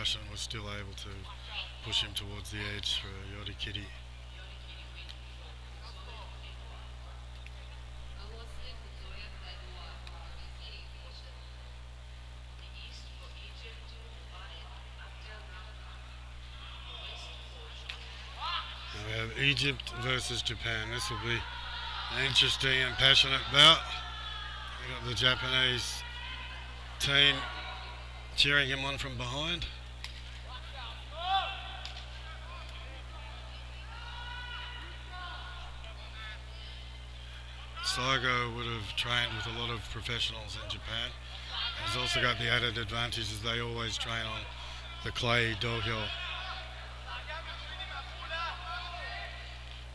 Russian was still able to push him towards the edge for Yorikiri. Now we have Egypt versus Japan. This will be an interesting and passionate bout. We've got the Japanese team cheering him on from behind. Saigo would have trained with a lot of professionals in Japan. And he's also got the added advantage as they always train on the clay dohyo.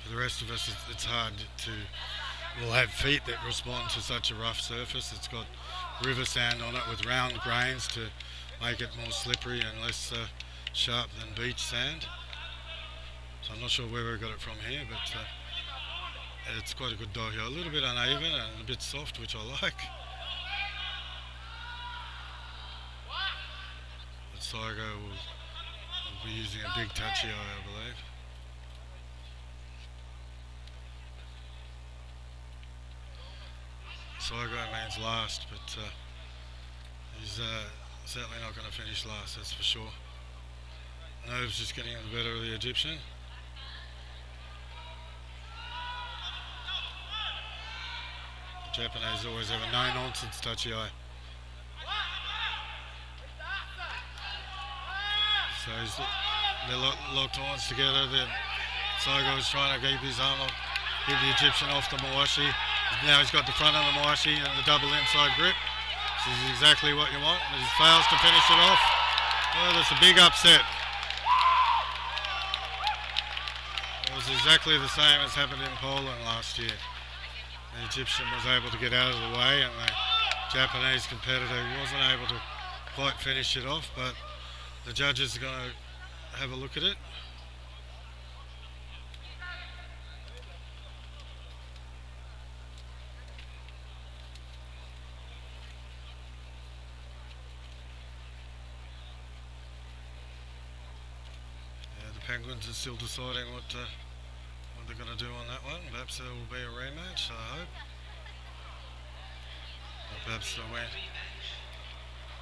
For the rest of us, it's hard to. We'll have feet that respond to such a rough surface. It's got river sand on it with round grains to make it more slippery and less sharp than beach sand. So I'm not sure where we got it from here, but it's quite a good dohyo. A little bit uneven and a bit soft, which I like. But Saigo will be using a big tachi, I believe. Saigo means last, but he's certainly not going to finish last, that's for sure. Nerves just getting the better of the Egyptian. The Japanese always have a no-nonsense tachi-ai. So they're locked horns together. Saigo is trying to keep his arm up, keep the Egyptian off the Mawashi. Now he's got the front of the Mawashi and the double inside grip. This is exactly what you want, but he fails to finish it off. Oh, that's a big upset. It was exactly the same as happened in Poland last year. The Egyptian was able to get out of the way and the Japanese competitor wasn't able to quite finish it off, but the judges are going to have a look at it. Penguins are still deciding what they're going to do on that one. Perhaps there will be a rematch, I hope. Or perhaps they'll win.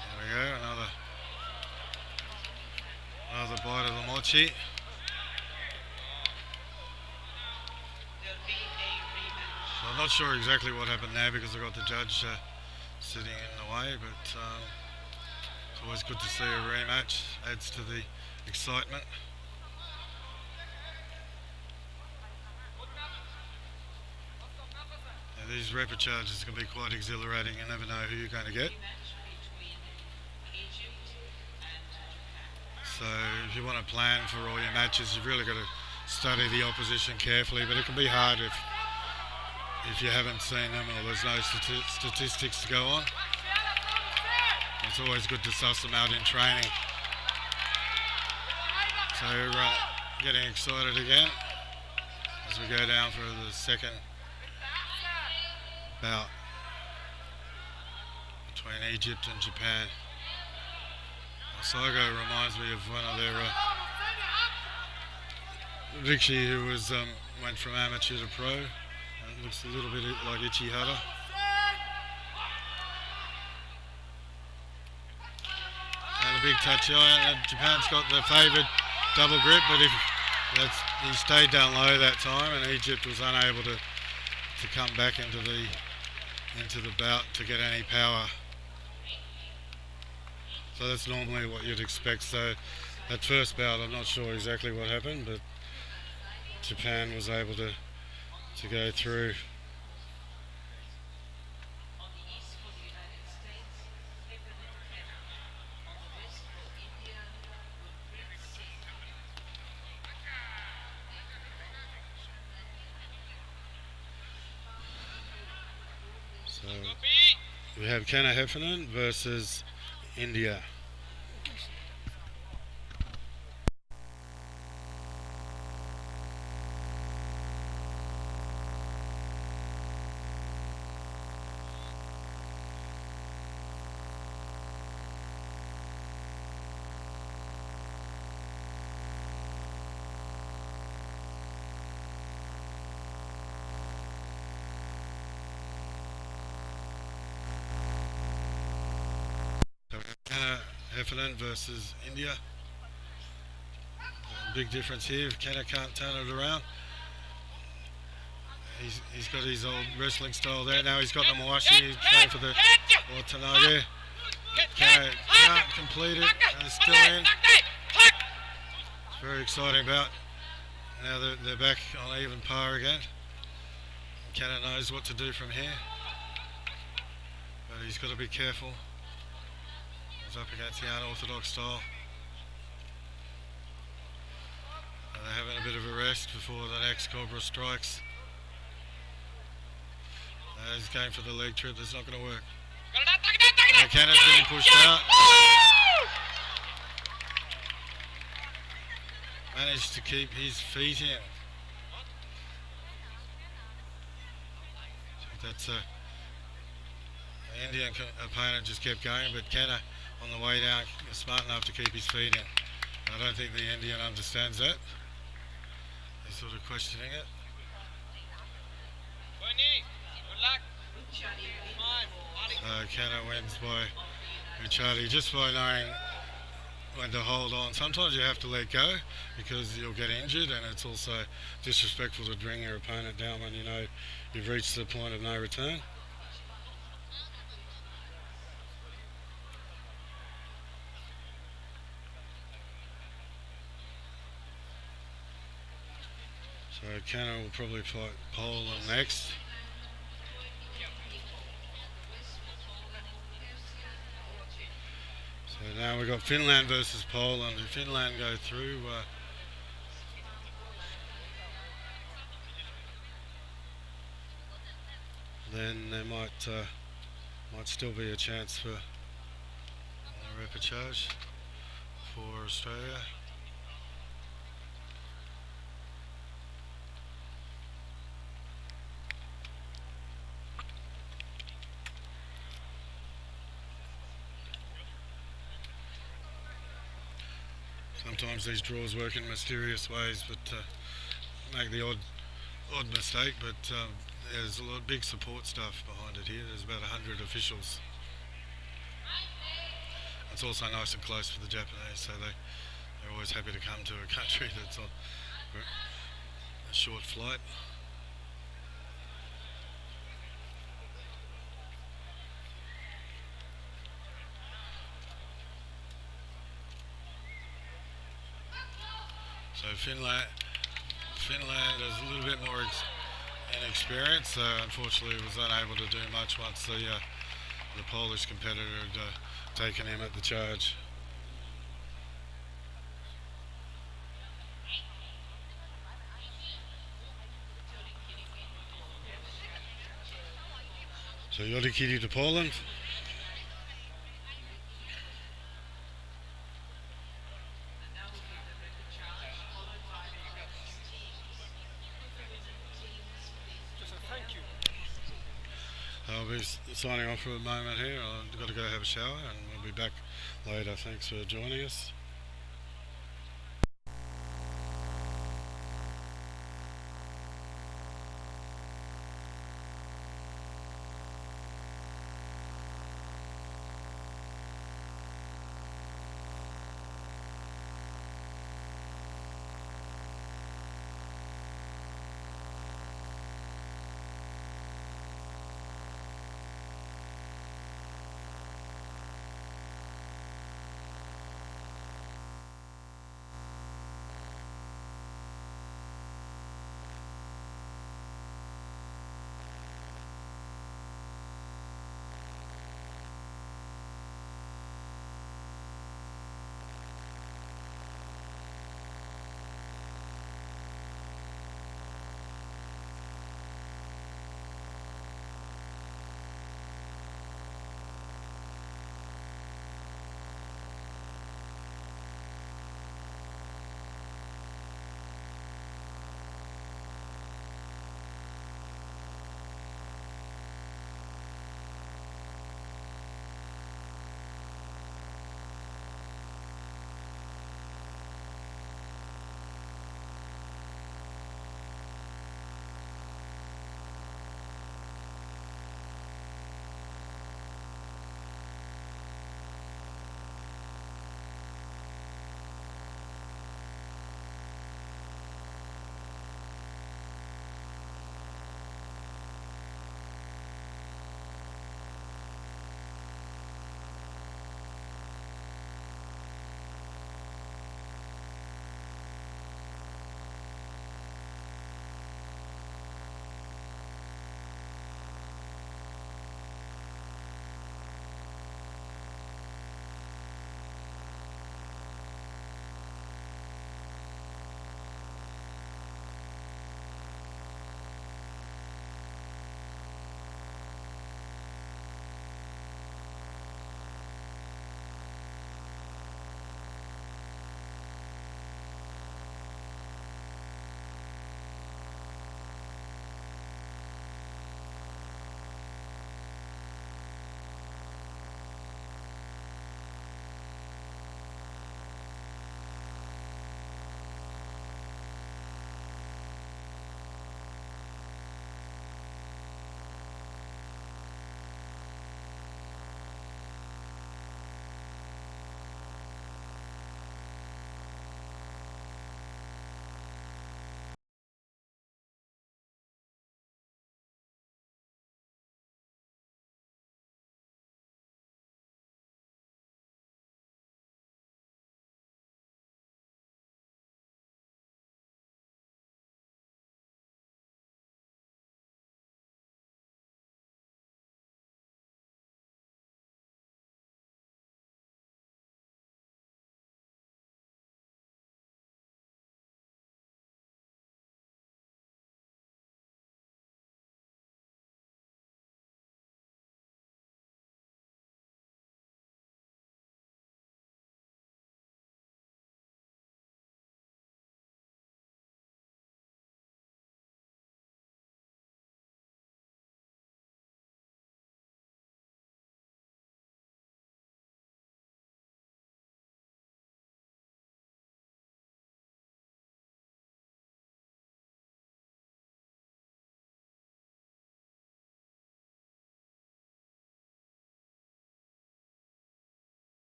There we go, another bite of the mochi. So I'm not sure exactly what happened there because I got the judge sitting in the way, but it's always good to see a rematch. Adds to the excitement. These repechages can be quite exhilarating. You never know who you're going to get. So if you want to plan for all your matches, you've really got to study the opposition carefully, but it can be hard if you haven't seen them or there's no statistics to go on. It's always good to suss them out in training. So getting excited again as we go down for the second bout between Egypt and Japan. Saigo reminds me of one of their Rikshi who was went from amateur to pro. It looks a little bit like Ichihara. And a big tachi-ai, and Japan's got the favoured double grip, but he stayed down low that time, and Egypt was unable to come back into the bout to get any power. So that's normally what you'd expect. So that first bout, I'm not sure exactly what happened, but Japan was able to go through. So we have Kenna Heffernan versus India. Heffernan versus India. Big difference here. Kenna can't turn it around. He's got his old wrestling style there. Now he's got the Mawashi. He's going for the Watanabe. Kenna can't complete it. It's still in. It's very exciting bout. Now they're back on even par again. Kenna knows what to do from here. But he's got to be careful. He's up against the unorthodox style. They're having a bit of a rest before the next Cobra strikes. He's going for the leg trip. That's not going to work. Kenna's getting pushed out. Managed to keep his feet in. That's the Indian opponent just kept going, but Kenna on the way down is smart enough to keep his feet in. I don't think the Indian understands that. He's sort of questioning it. Kenna wins by Uchadi just by knowing when to hold on. Sometimes you have to let go because you'll get injured, and it's also disrespectful to bring your opponent down when you know you've reached the point of no return. So Kenna will probably fight Poland next. So now we've got Finland versus Poland. If Finland go through, then there might still be a chance for a repechage for Australia. Sometimes these draws work in mysterious ways, but make the odd mistake. But there's a lot of big support staff behind it here. There's about 100 officials. It's also nice and close for the Japanese, so they're always happy to come to a country that's on a short flight. So Finland is a little bit more inexperienced, so unfortunately was unable to do much once the Polish competitor had taken him at the charge. So Yorikiri to Poland. I'll be signing off for a moment here. I've got to go have a shower and we'll be back later. Thanks for joining us.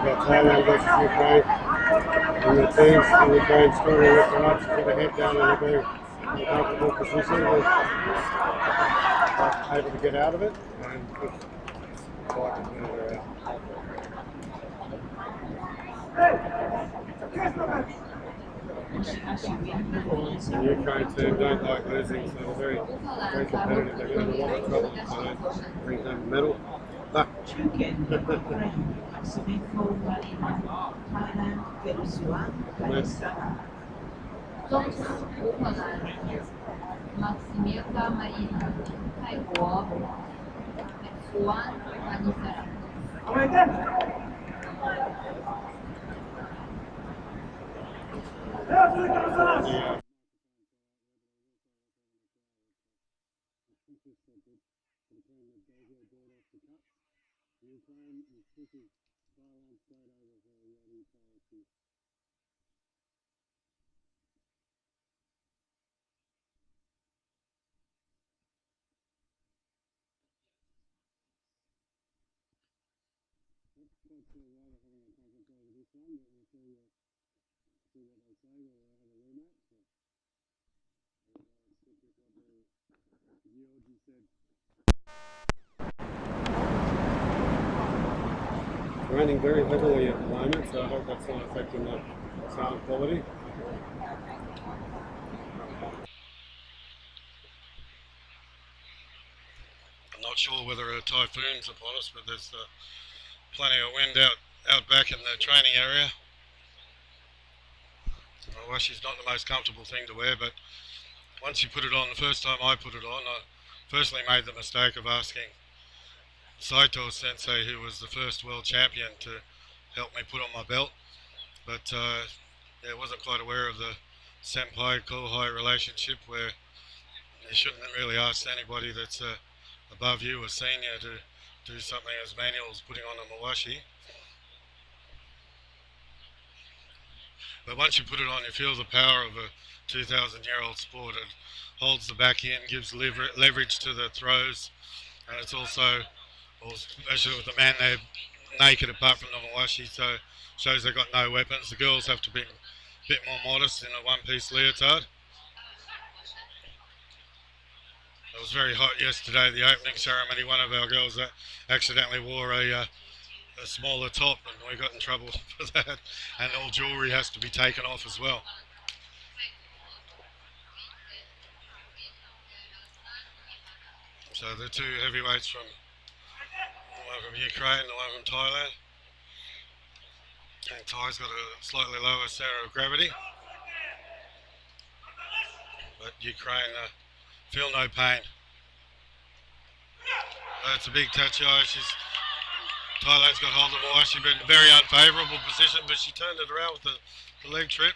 got Thailand versus Ukraine. And the teams in Ukraine strongly lift their arms to the head down in a very uncomfortable position. They're able to get out of it and push fighters further out. The Ukraine team don't like losing, so they're very, very competitive. They're going to have a lot of trouble if they don't bring home a medal. Ah. Yeah. Raining very heavily at the moment, so I hope that's not affecting the sound quality. I'm not sure whether a typhoon's upon us, but there's plenty of wind out back in the training area. Washi's not the most comfortable thing to wear, but once you put it on, the first time I put it on, I firstly made the mistake of asking Saito Sensei, who was the first world champion, to help me put on my belt. But yeah, I wasn't quite aware of the senpai-kohai relationship, where you shouldn't really ask anybody that's above you or senior to do something as manual as putting on a mawashi. But once you put it on, you feel the power of a 2,000-year-old sport. It holds the back end, gives leverage to the throws, and it's also, well, especially with the man, they're naked apart from the mawashi, so shows they've got no weapons. The girls have to be a bit more modest in a one-piece leotard. It was very hot yesterday, the opening ceremony. One of our girls accidentally wore a smaller top, and we got in trouble for that. And all jewellery has to be taken off as well. So the two heavyweights from one from Ukraine and one from Thailand. And Thai's got a slightly lower center of gravity, but Ukraine feel no pain. It's a big touchy eye. Thailand's got hold of Mawashi, but in a very unfavourable position, but she turned it around with the leg trip.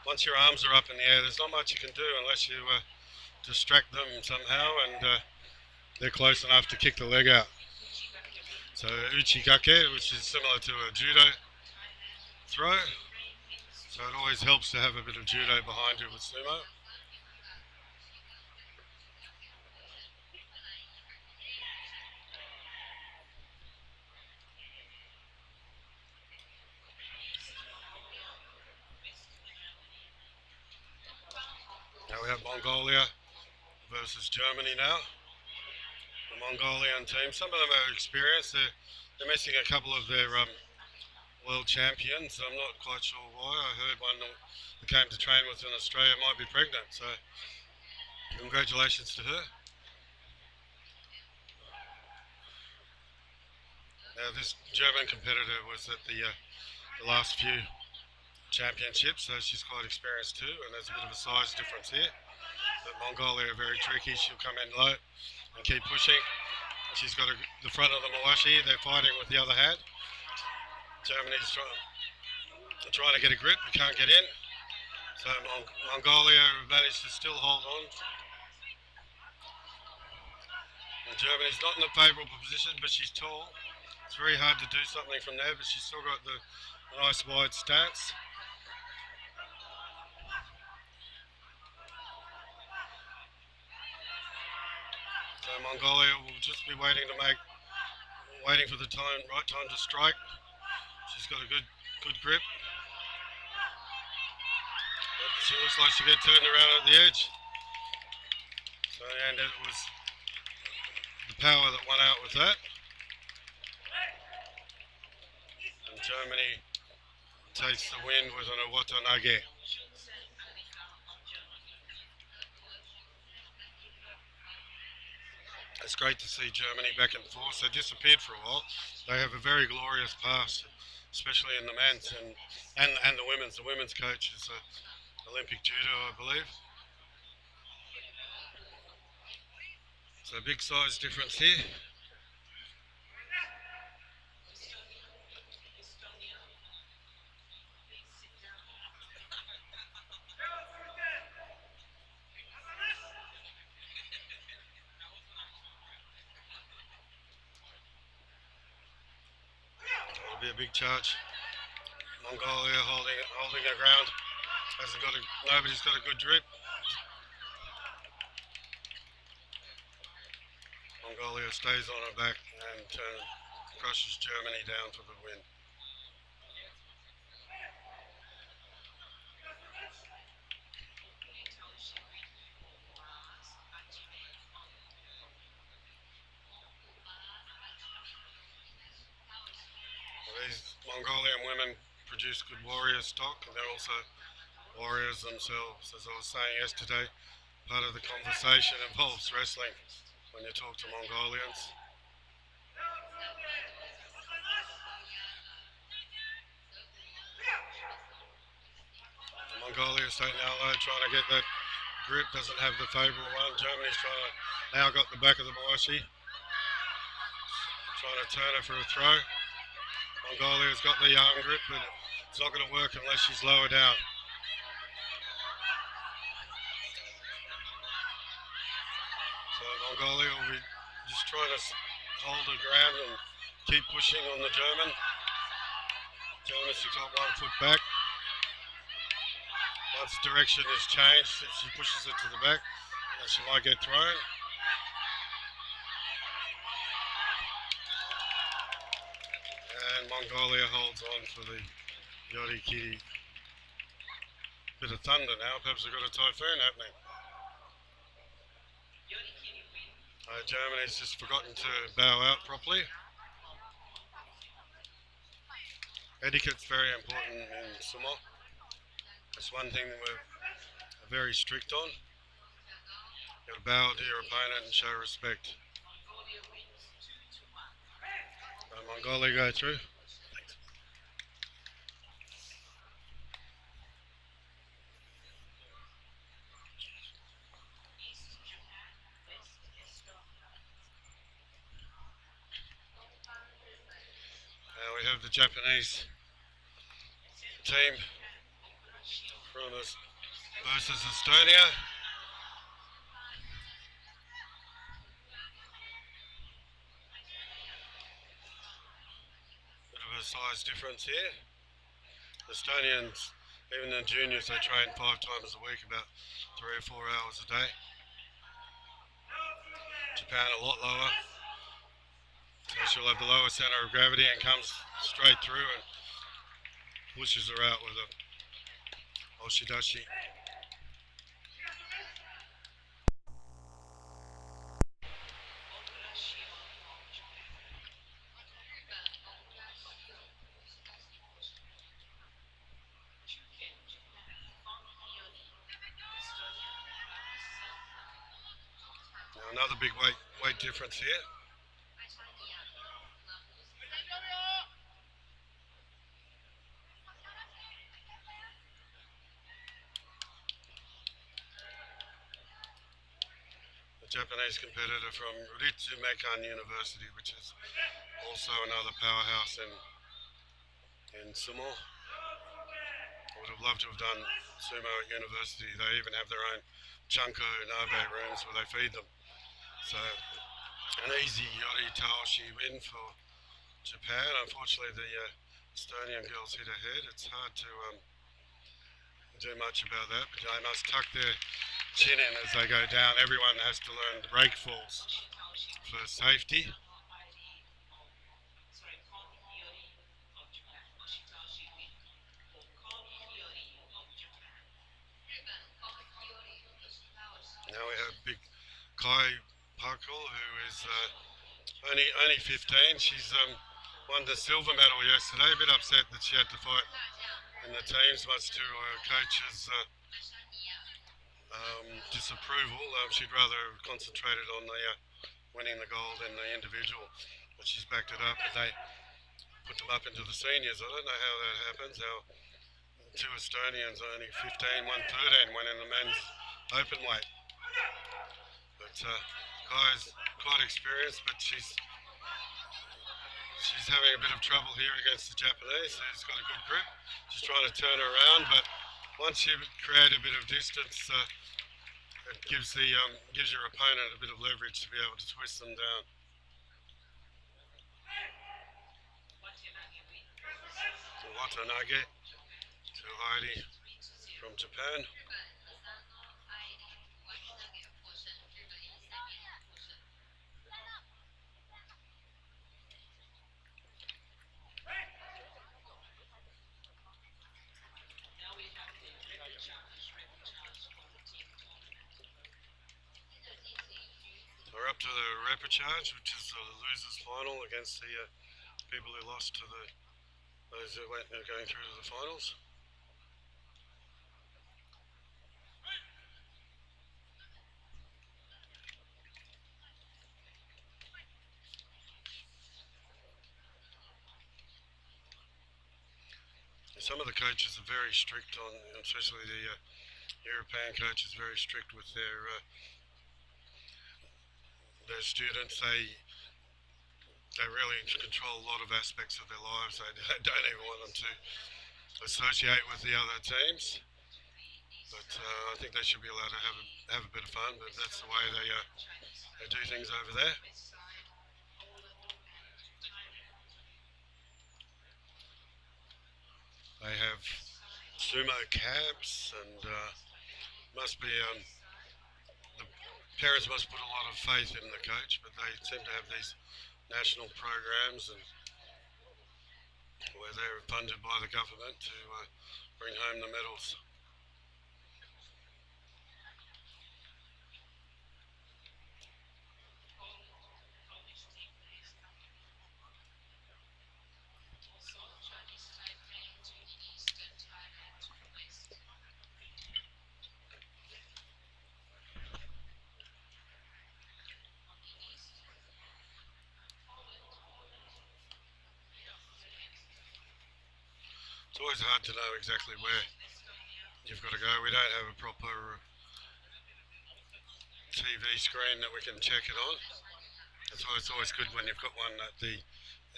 Once your arms are up in the air, there's not much you can do unless you distract them somehow, and they're close enough to kick the leg out. So uchigake, which is similar to a judo throw. So it always helps to have a bit of judo behind you with sumo. Now we have Mongolia versus Germany now. The Mongolian team, some of them are experienced. They're missing a couple of their world champions. I'm not quite sure why. I heard one that came to train with in Australia might be pregnant, so congratulations to her. Now this German competitor was at the last few championships, so she's quite experienced too, and there's a bit of a size difference here. But Mongolia are very tricky. She'll come in low and keep pushing. She's got the front of the mawashi. They're fighting with the other hand. Germany's trying to get a grip, but can't get in. So Mongolia managed to still hold on. And Germany's not in a favourable position, but she's tall. It's very hard to do something from there, but she's still got the nice wide stance. So Mongolia will just be waiting to make waiting for the right time to strike. She's got a good grip. But she looks like she get turned around at the edge. So and it was the power that won out with that. And Germany takes the win with an Watanage. It's great to see Germany back in force. They disappeared for a while. They have a very glorious past, especially in the men's and the women's. The women's coach is Olympic judo, I believe. So big size difference here. It'll be a big charge. Mongolia holding her ground. Nobody's got a good grip. Mongolia stays on her back and crushes Germany down for the win. These Mongolian women produce good warrior stock, and they're also warriors themselves. As I was saying yesterday, part of the conversation involves wrestling when you talk to Mongolians. Mongolia taking out low, trying to get that grip, doesn't have the favourable one. Germany's now got the back of the Boashi, trying to turn her for a throw. Mongolia's got the arm grip, but it's not going to work unless she's lower down. So Mongolia will be just trying to hold the ground and keep pushing on the German. Germany's got 1 foot back. Once direction is changed, if she pushes it to the back, then she might get thrown. And Mongolia holds on for the Yorikiri. Bit of thunder now, perhaps we've got a typhoon happening. Germany's just forgotten to bow out properly. Etiquette's very important in sumo. It's one thing we're very strict on. You've got to bow to your opponent and show respect. Mongolia go through. Now we have the Japanese team from us versus Estonia. Bit of a size difference here. Estonians, even the juniors, they train 5 times a week, about 3 or 4 hours a day. Japan a lot lower. So she'll have the lower centre of gravity and comes straight through and pushes her out with a oshidashi. Now another big weight difference here. Japanese competitor from Ritsumeikan University, which is also another powerhouse in sumo. I would have loved to have done sumo at university. They even have their own Chanko Nabe rooms where they feed them. So an easy Yori Taoshi win for Japan. Unfortunately, the Estonian girls hit ahead. It's hard to do much about that, but they must tuck their chin in as they go down. Everyone has to learn break falls for safety. Kai Pakul, who is only 15. She's won the silver medal yesterday. A bit upset that she had to fight in the teams, much to her coach's disapproval. She'd rather have concentrated on the winning the gold in the individual, but she's backed it up. And they put them up into the seniors. I don't know how that happens. How two Estonians, only 15, 113, went in the men's open weight. But Kai's quite experienced, but she's having a bit of trouble here against the Japanese, who's got a good grip. She's trying to turn her around, but once you create a bit of distance, it gives your opponent a bit of leverage to be able to twist them down. Watanage to Heidi from Japan. We're up to the repechage, which is the losers' final against the people who lost to those who went going through to the finals. Some of the coaches are very strict on, especially the European coaches, very strict with their students. They really control a lot of aspects of their lives. They don't even want them to associate with the other teams. But I think they should be allowed to have a bit of fun. But that's the way they do things over there. They have sumo camps, and must be the parents must put a lot of faith in the coach. But they seem to have these national programs and where they're funded by the government to bring home the medals. It's always hard to know exactly where you've got to go. We don't have a proper TV screen that we can check it on. That's why it's always good when you've got one at the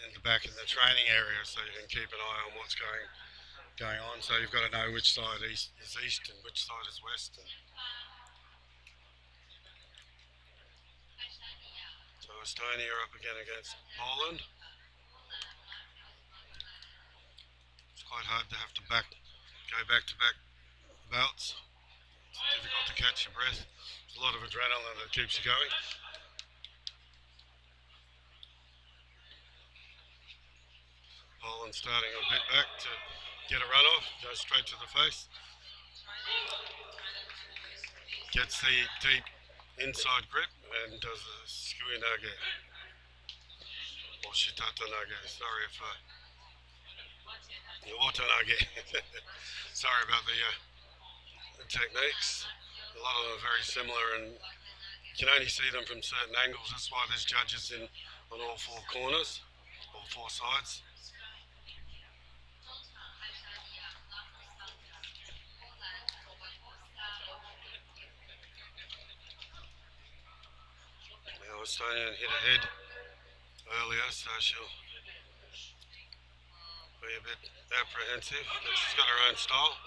in the back in the training area, so you can keep an eye on what's going on. So you've got to know which side is east and which side is west. So Estonia are up again against Poland. It's quite hard to have to go back to back bouts. It's difficult to catch your breath. There's a lot of adrenaline that keeps you going. Poland starting a bit back to get a run off, goes straight to the face. Gets the deep inside grip and does a skuinage or shitatanage. Sorry if watanage. Sorry about the techniques. A lot of them are very similar, and you can only see them from certain angles. That's why there's judges on all four corners, all four sides. Now Estonia hit ahead earlier, so she'll be a bit apprehensive, but she's got her own style.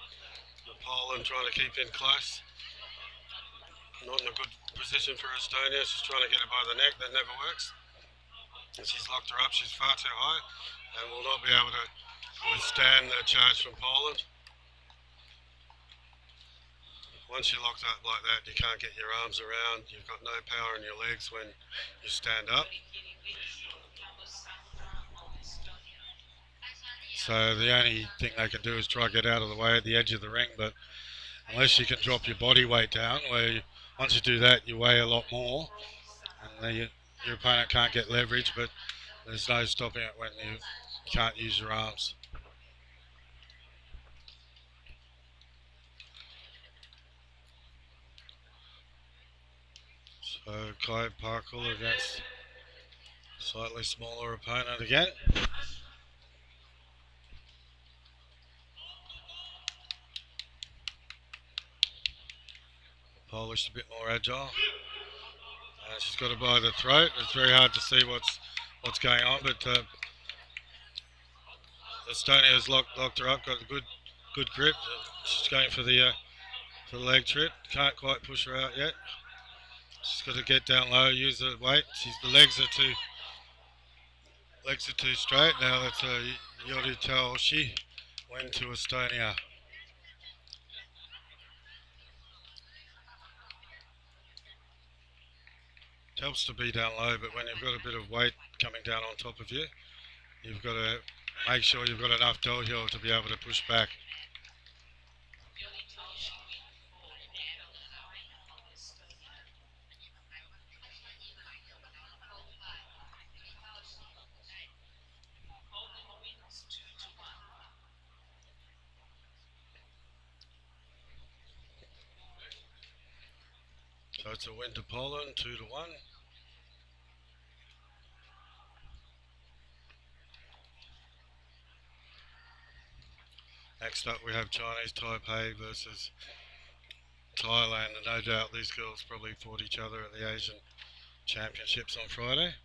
The Poland trying to keep in close. Not in a good position for Estonia. She's trying to get her by the neck. That never works. And she's locked her up. She's far too high and will not be able to withstand the charge from Poland. Once you're locked up like that, you can't get your arms around. You've got no power in your legs when you stand up. So the only thing they can do is try to get out of the way at the edge of the ring, but unless you can drop your body weight down, where Once you do that, you weigh a lot more, and then your opponent can't get leverage, but there's no stopping it when you can't use your arms. So Kai Parkle against slightly smaller opponent again. Polish a bit more agile. She's got her by the throat. It's very hard to see what's going on, but Estonia has locked her up. Got a good grip. She's going for the leg trip. Can't quite push her out yet. She's got to get down low, use the weight. The legs are too straight. Now that's a Yori Taoshi win to Estonia. It helps to be down low, but when you've got a bit of weight coming down on top of you, you've got to make sure you've got enough downhill to be able to push back. So it's a win to Poland, 2-1. Next up we have Chinese Taipei versus Thailand, and no doubt these girls probably fought each other at the Asian Championships on Friday.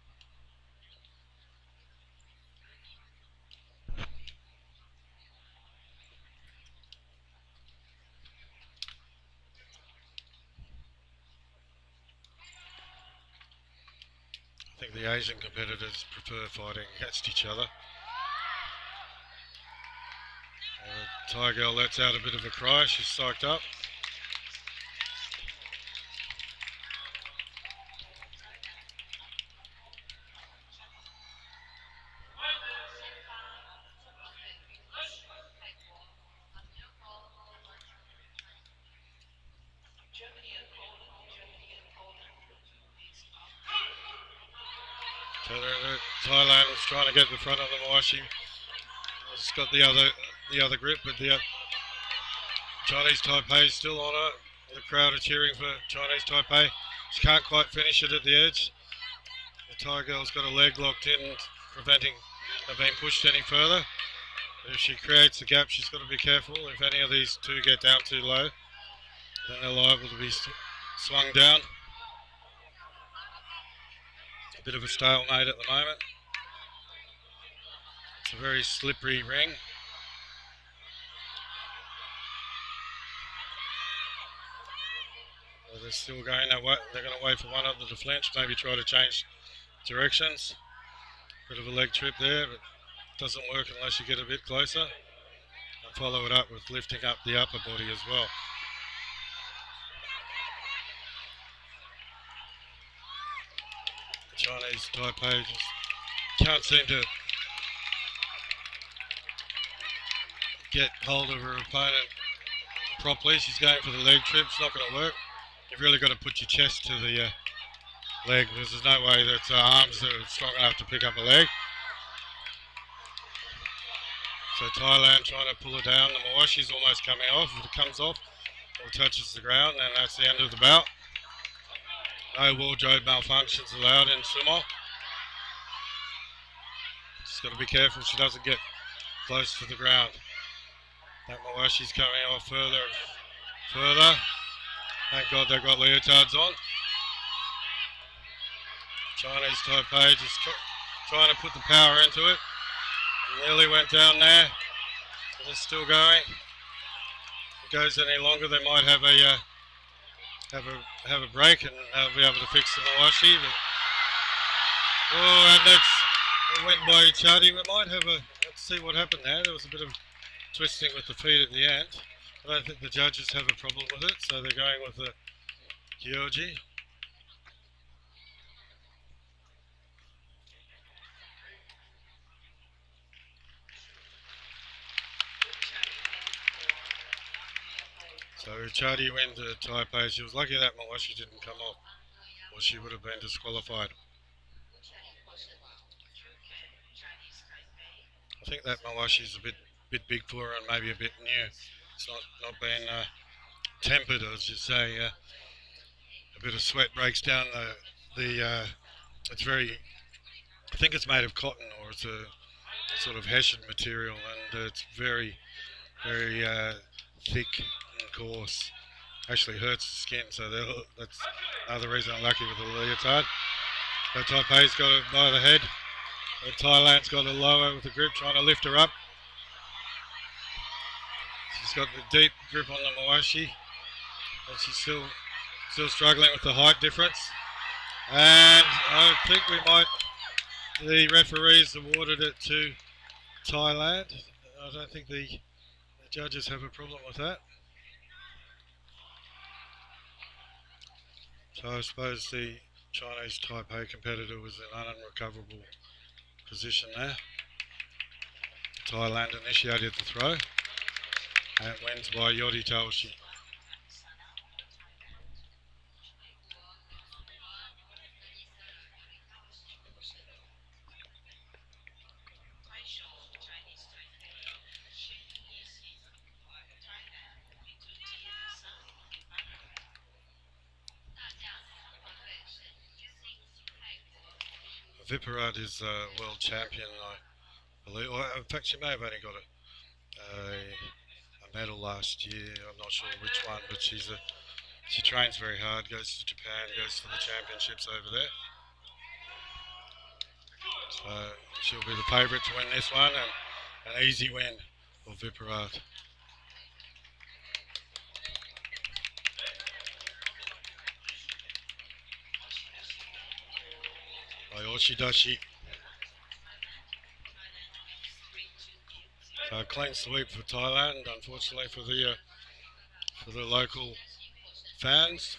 I think the Asian competitors prefer fighting against each other. Thai girl lets out a bit of a cry. She's psyched up. So Thailand was trying to get the front of the Mawashi. It's got the other grip, but the Chinese Taipei is still on her. The crowd are cheering for Chinese Taipei. She can't quite finish it at the edge. The Thai girl's got a leg locked in, preventing her being pushed any further. If she creates a gap, she's got to be careful. If any of these two get down too low, then they're liable to be swung down. A bit of a stalemate at the moment. It's a very slippery ring. They're still going that way. They're going to wait for one of them to flinch, maybe try to change directions. Bit of a leg trip there, but it doesn't work unless you get a bit closer. And follow it up with lifting up the upper body as well. The Chinese Taipei just can't seem to get hold of her opponent properly. She's going for the leg trip. It's not going to work. You've really got to put your chest to the leg, because there's no way that arms are strong enough to pick up a leg. So Thailand trying to pull her down. The Mawashi's almost coming off. If it comes off or touches the ground, then that's the end of the bout. No wardrobe malfunctions allowed in Sumo. She's got to be careful she doesn't get close to the ground. That Mawashi's coming off further. Thank God they've got leotards on. Chinese Taipei just trying to put the power into it. Nearly went down there. But it's still going. If it goes any longer, they might have a break and they'll be able to fix the Mawashi. And it went by Chadi. We might have let's see what happened there. There was a bit of twisting with the feet at the end. I don't think the judges have a problem with it, so they're going with the Kyoji. So Chadi went to Taipei. She was lucky that Mawashi didn't come off, or she would have been disqualified. I think that Mawashi's a bit big for her and maybe a bit new. It's not been tempered, as you say. A bit of sweat breaks down the. It's very. I think it's made of cotton, or it's a sort of hessian material, and it's very thick and coarse. Actually hurts the skin, so that's another reason I'm lucky with the leotard. So Taipei's got it by the head. Thailand's got it lower with the grip, trying to lift her up. She's got the deep grip on the Mawashi, but she's still struggling with the height difference. And I think the referees awarded it to Thailand. I don't think the judges have a problem with that. So I suppose the Chinese Taipei competitor was in an unrecoverable position there. Thailand initiated the throw and wins by Yodi Taoshi. Viparat is world champion, I believe. Or in fact, she may have only got a medal last year. I'm not sure which one, but she trains very hard. Goes to Japan, goes to the championships over there. So she'll be the favourite to win this one, and an easy win for Viparat. By Oshidashi. So a clean sweep for Thailand, unfortunately for the local fans.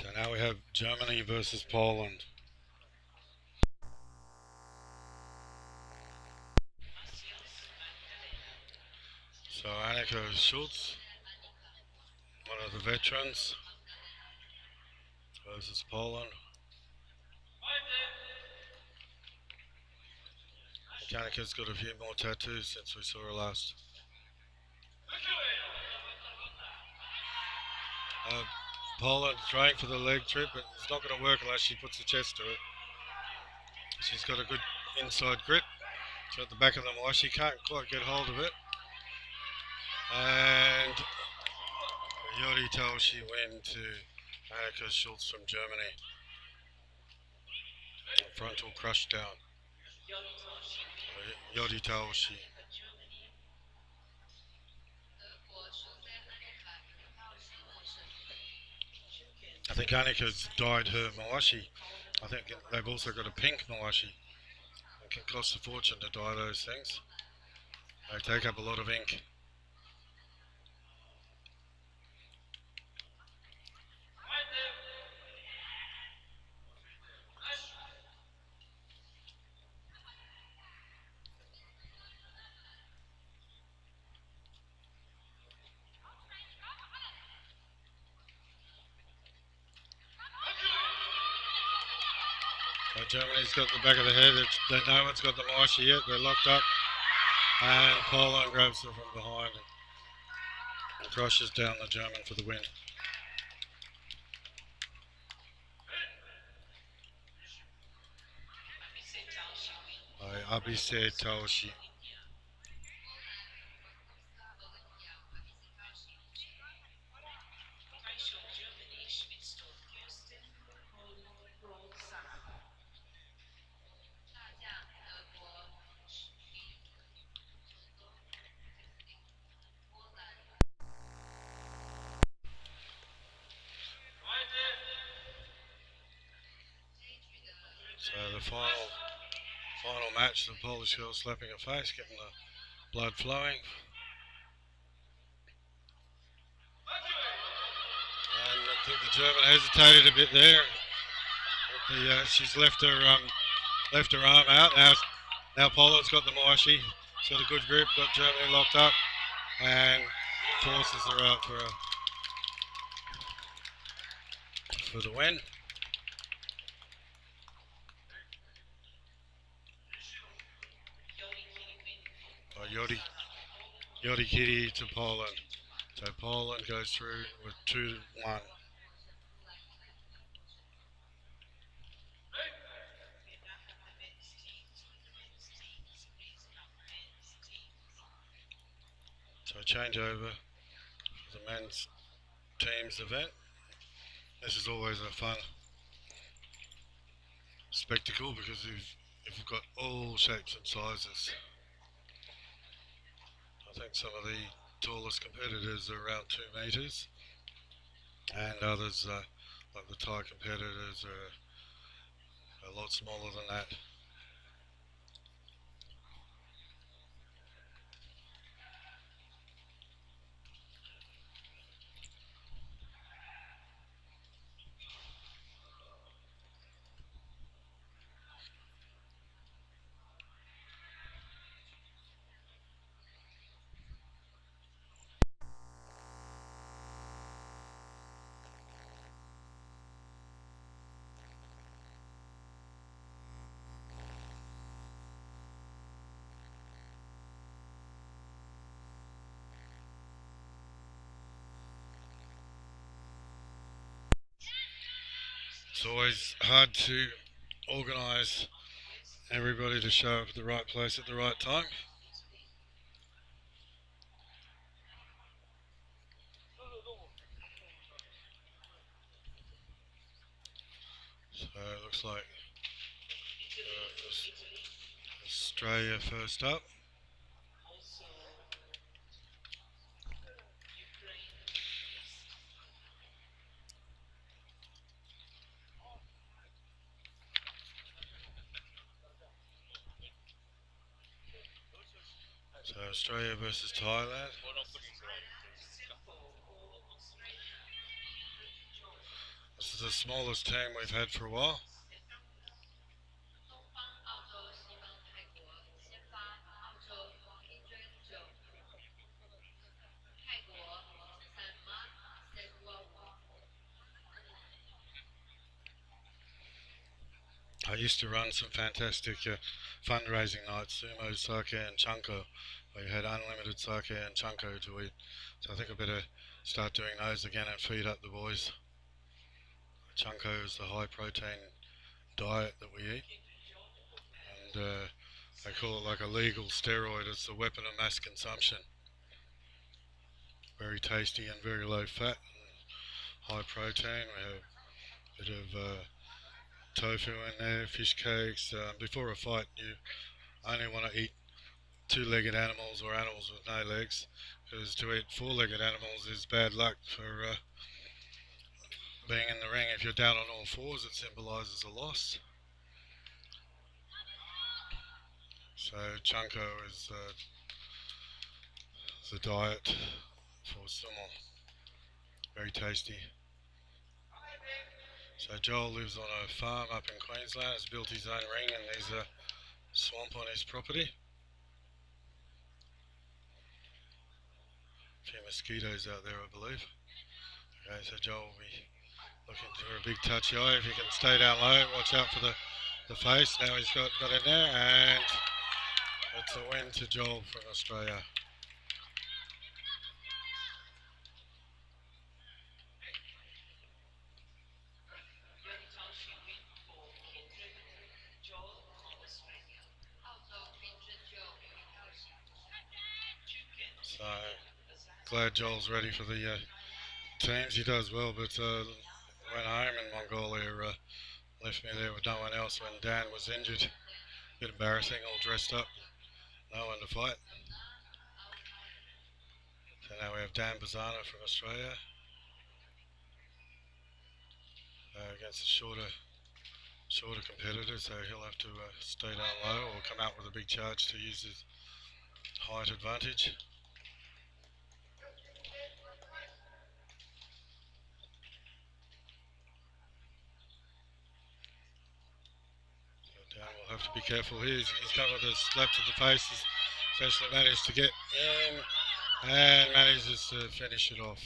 So now we have Germany versus Poland. So Annika Schultz, one of the veterans, versus Poland. Annika's got a few more tattoos since we saw her last. Poland trying for the leg trip, but it's not going to work unless she puts the chest to it. She's got a good inside grip. She's at the back of the Moai. She can't quite get hold of it. And Yori Taoshi win to Annika Schultz from Germany. Frontal crush down. Yori Taoshi. I think Annika's dyed her Mawashi. I think they've also got a pink Mawashi. It can cost a fortune to dye those things. They take up a lot of ink. Germany's got the back of the head. No one's got the Mawashi yet. They're locked up. And Poland grabs her from behind and crushes down the German for the win. By Abise Taoshi. So the final match, the Polish girl slapping her face, getting blood flowing. And I think the German hesitated a bit there. She's left her arm out. Now Poland's got the Moashi. She's got a good grip, got Germany locked up, and forces her out for the win. Yodi Kitty to Poland. So Poland goes through with 2-1. So change over for the men's teams event. This is always a fun spectacle because you've got all shapes and sizes. I think some of the tallest competitors are around 2 metres, and others, like the Thai competitors, are a lot smaller than that. It's always hard to organise everybody to show up at the right place at the right time. So it looks like Australia first up. So Australia versus Thailand. This is the smallest team we've had for a while. I used to run some fantastic fundraising nights, Sumo, sake and chanko, where you had unlimited sake and chanko to eat. So I think I better start doing those again and feed up the boys. Chanko is the high protein diet that we eat, and they call it like a legal steroid. It's the weapon of mass consumption. Very tasty and very low fat and high protein. We have a bit of tofu in there, fish cakes. Before a fight, you only want to eat 2-legged animals or animals with no legs, because to eat 4-legged animals is bad luck for being in the ring. If you're down on all fours, it symbolises a loss. So chanko is the diet for sumo. Very tasty. So Joel lives on a farm up in Queensland. Has built his own ring, and there's a swamp on his property. A few mosquitoes out there, I believe. Okay, so Joel will be looking for a big touchy eye. If he can stay down low, watch out for the face. Now he's got in there, and it's a win to Joel from Australia. So glad Joel's ready for the teams. He does well, but went home in Mongolia, left me there with no one else when Dan was injured. Bit embarrassing, all dressed up, no one to fight. So now we have Dan Bazana from Australia against a shorter competitor, so he'll have to stay down low or come out with a big charge to use height advantage. Down will have to be careful here. He's got with a slap to the face. He's actually managed to get in and manages to finish it off.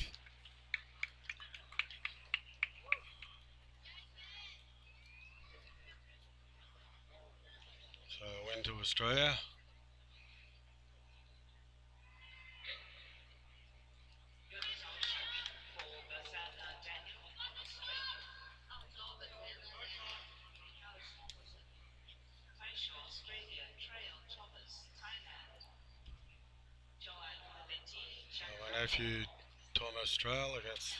So a win to Australia. My nephew Thomas Trail against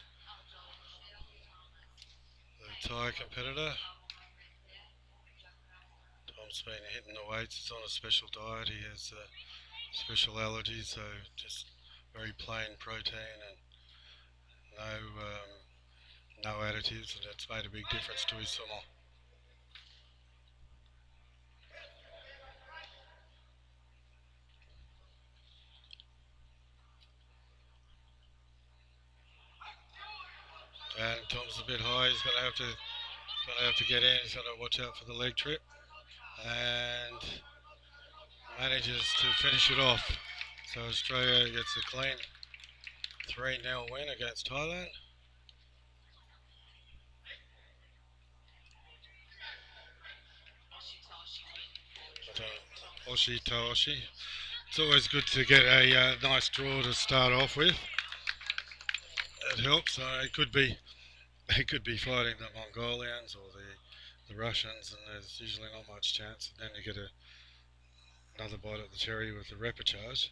the Thai competitor. Tom's been hitting the weights. He's on a special diet. He has special allergies, so just very plain protein and no additives, and it's made a big difference to his sumo. And Tom's a bit high. He's gonna have to get in. He's got to watch out for the leg trip, and manages to finish it off. So Australia gets a clean 3-0 win against Thailand. Oshi to Oshi. It's always good to get a nice draw to start off with. It helps. It could be fighting the Mongolians or the Russians, and there's usually not much chance. And then you get another bite at the cherry with the repechage.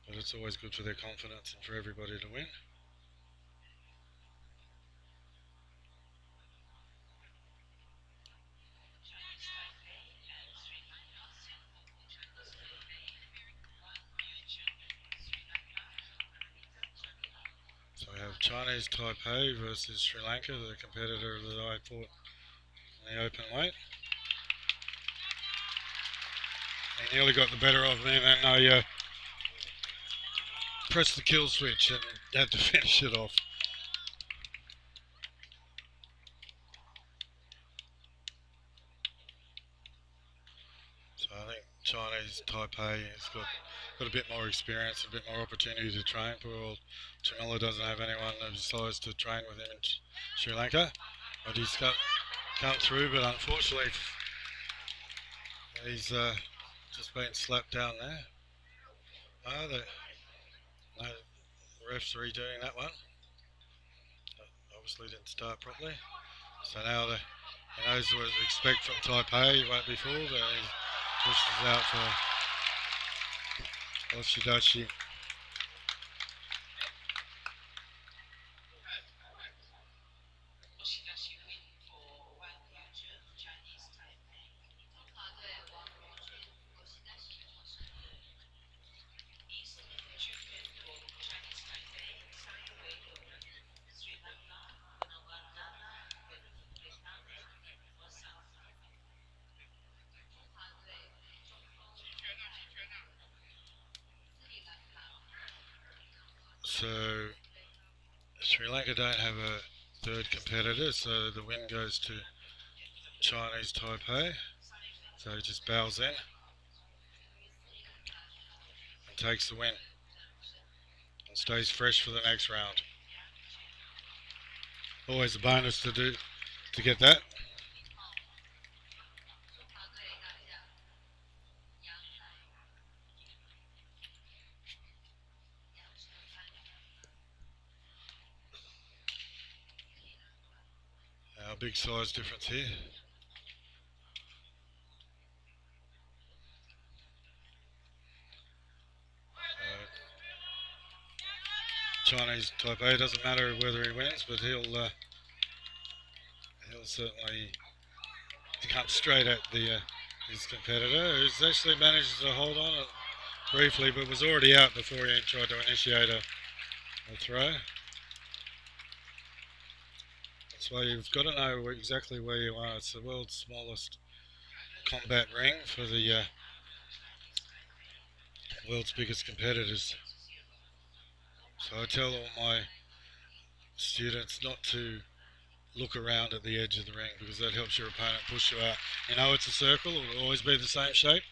But it's always good for their confidence and for everybody to win. So we have Chinese Taipei versus Sri Lanka, the competitor that I fought in the open weight. He nearly got the better of me, and then I pressed the kill switch and had to finish it off. So I think Chinese Taipei has got a bit more experience, a bit more opportunity to train. Poor old Jamila doesn't have anyone of his size to train with him in Sri Lanka. But he's come through, but unfortunately he's just been slapped down there. The ref's redoing that one. Obviously didn't start properly. So now he knows what to expect from Taipei. He won't be fooled. And he pushes out for Oshidashi. So Sri Lanka don't have a third competitor, so the win goes to Chinese Taipei. So he just bows in and takes the win and stays fresh for the next round. Always a bonus to get that. Big size difference here. Chinese Taipei, doesn't matter whether he wins, but he'll certainly come straight at his competitor, who's actually managed to hold on it briefly, but was already out before he tried to initiate a throw. That's why you've got to know exactly where you are. It's the world's smallest combat ring for the world's biggest competitors. So I tell all my students not to look around at the edge of the ring because that helps your opponent push you out. You know it's a circle, it will always be the same shape.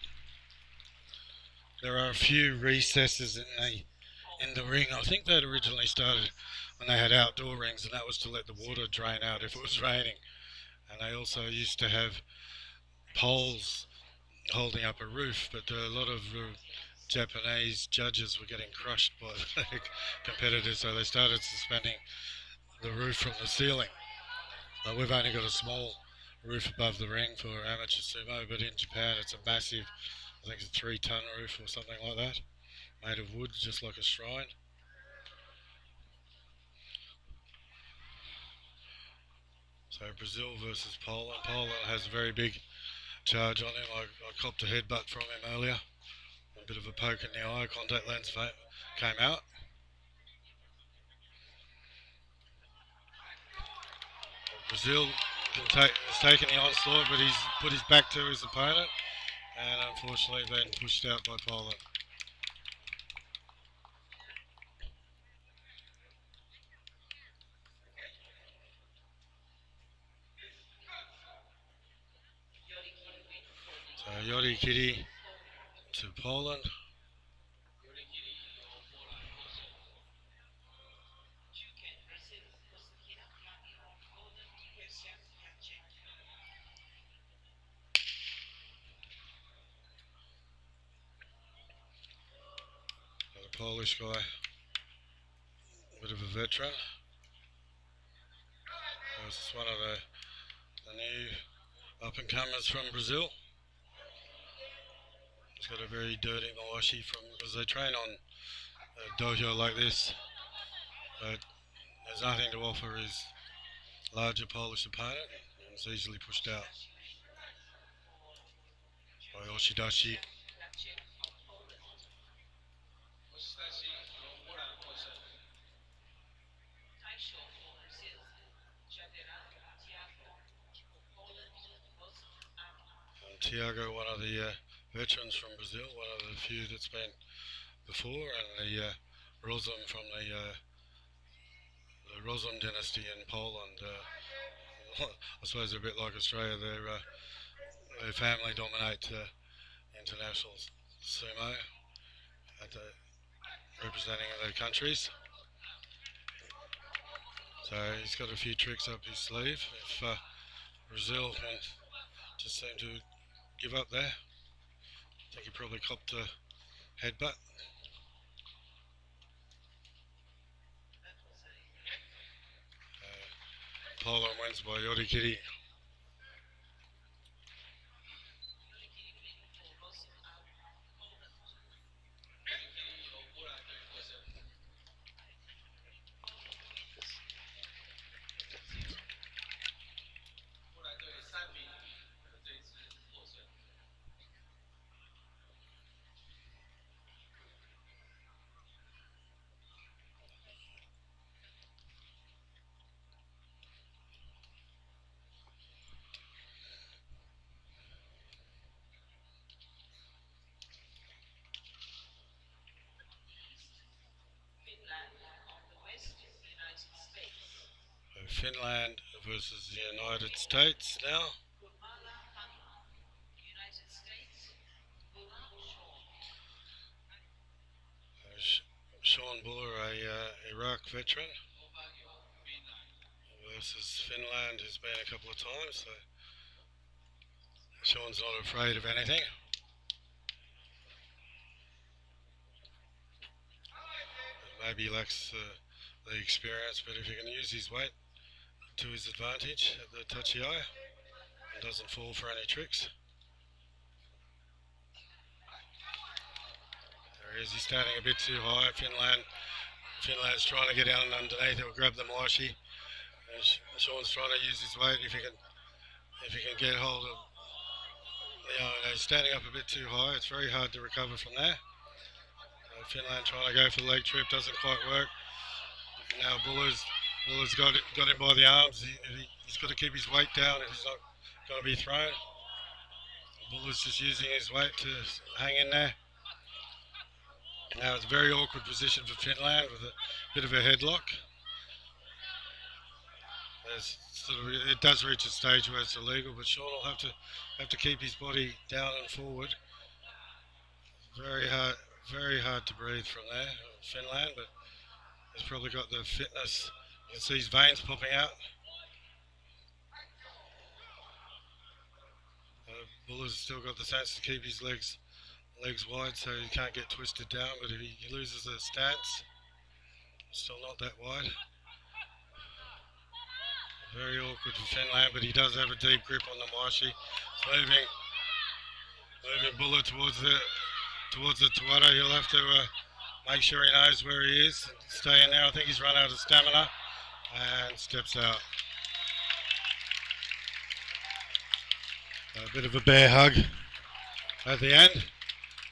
There are a few recesses in the ring. I think that originally started when they had outdoor rings, and that was to let the water drain out if it was raining. And they also used to have poles holding up a roof, but a lot of Japanese judges were getting crushed by the competitors, so they started suspending the roof from the ceiling. But we've only got a small roof above the ring for amateur sumo, but in Japan it's a massive, I think it's a 3-ton roof or something like that, made of wood, just like a shrine. So Brazil versus Poland. Poland has a very big charge on him. I copped a headbutt from him earlier. A bit of a poke in the eye. Contact lens came out. Brazil has taken the onslaught, but he's put his back to his opponent, and unfortunately been pushed out by Poland. So Yori Kiri to Poland. The Polish guy, a bit of a veteran. This is one of the new up and comers from Brazil. He's got a very dirty mawashi because they train on a dojo like this. But there's nothing to offer his larger Polish opponent, and is easily pushed out by Oshidashi. And Tiago, one of the veterans from Brazil, one of the few that's been before, and the Rozum from the Rozum dynasty in Poland. I suppose they're a bit like Australia. Their family dominate international sumo at representing their countries. So he's got a few tricks up his sleeve. If Brazil can just seem to give up there, I think he probably copped a headbutt. Poland wins by Yorikiri. Finland versus the United States now. Sean Buller, a Iraq veteran, versus Finland, who's been a couple of times. So Sean's not afraid of anything. Maybe he lacks the experience, but if he can use his weight to his advantage at the touchy eye and doesn't fall for any tricks. There he is, he's standing a bit too high. Finland's trying to get down underneath. He'll grab the mawashi. Sean's trying to use his weight if he can get hold of. He's standing up a bit too high. It's very hard to recover from there. Finland trying to go for the leg trip, doesn't quite work. Now Buller's got him by the arms. He's got to keep his weight down if he's not going to be thrown. Buller's just using his weight to hang in there. Now it's a very awkward position for Finland with a bit of a headlock. It does reach a stage where it's illegal, but Sean will have to keep his body down and forward. Very hard to breathe from there, Finland, but he's probably got the fitness. You can see his veins popping out. Buller's still got the sense to keep his legs wide so he can't get twisted down, but if he loses the stance, still not that wide. Very awkward for Finland, but he does have a deep grip on the Mashi. Moving Buller towards the Tuata. He'll have to make sure he knows where he is and stay in there. I think he's run out of stamina and steps out. A bit of a bear hug at the end.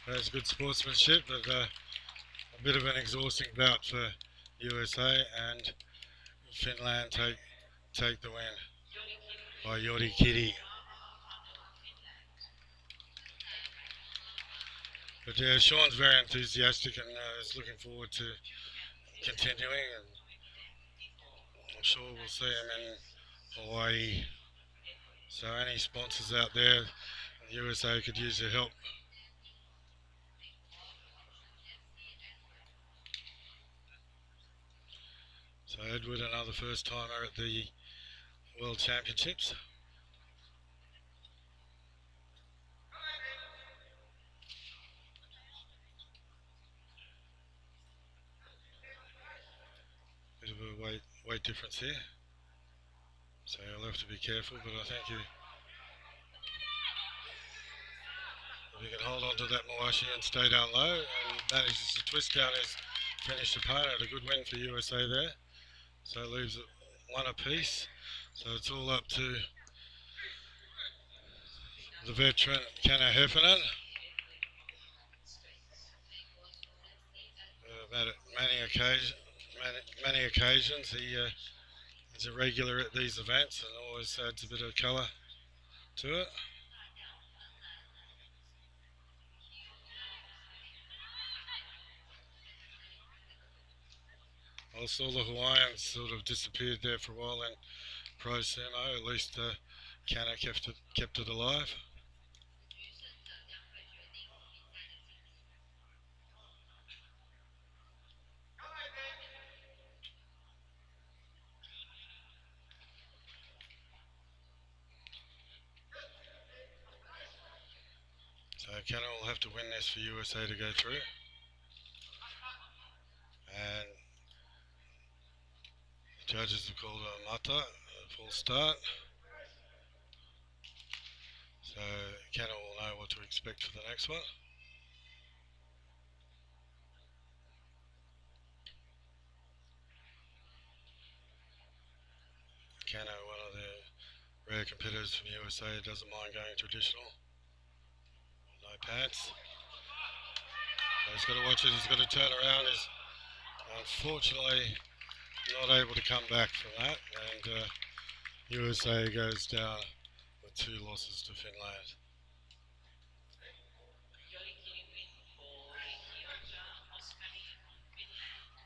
That's good sportsmanship, but a bit of an exhausting bout for USA, and Finland take the win by Yori Kiri. But yeah, Sean's very enthusiastic and is looking forward to continuing, and I'm sure we'll see him in Hawaii. So any sponsors out there, the USA could use your help. So Edward, another first timer at the World Championships. Bit of a weight difference here, so you'll have to be careful. But I think if you can hold on to that Mawashi and stay down low and manages to twist down his finished opponent, a good win for USA there. So it leaves it one apiece. So it's all up to the veteran Kana Heffernan. Many occasions he is a regular at these events and always adds a bit of colour to it. Also, the Hawaiians sort of disappeared there for a while in Pro Sumo. At least Kana kept it alive. So Kana will have to win this for USA to go through. And the judges have called a mata, a full start. So Kana will know what to expect for the next one. Kana, one of the rare competitors from USA, doesn't mind going traditional. No pads. He's got to watch it, he's got to turn around. He's unfortunately not able to come back from that, and USA goes down with 2 losses to Finland.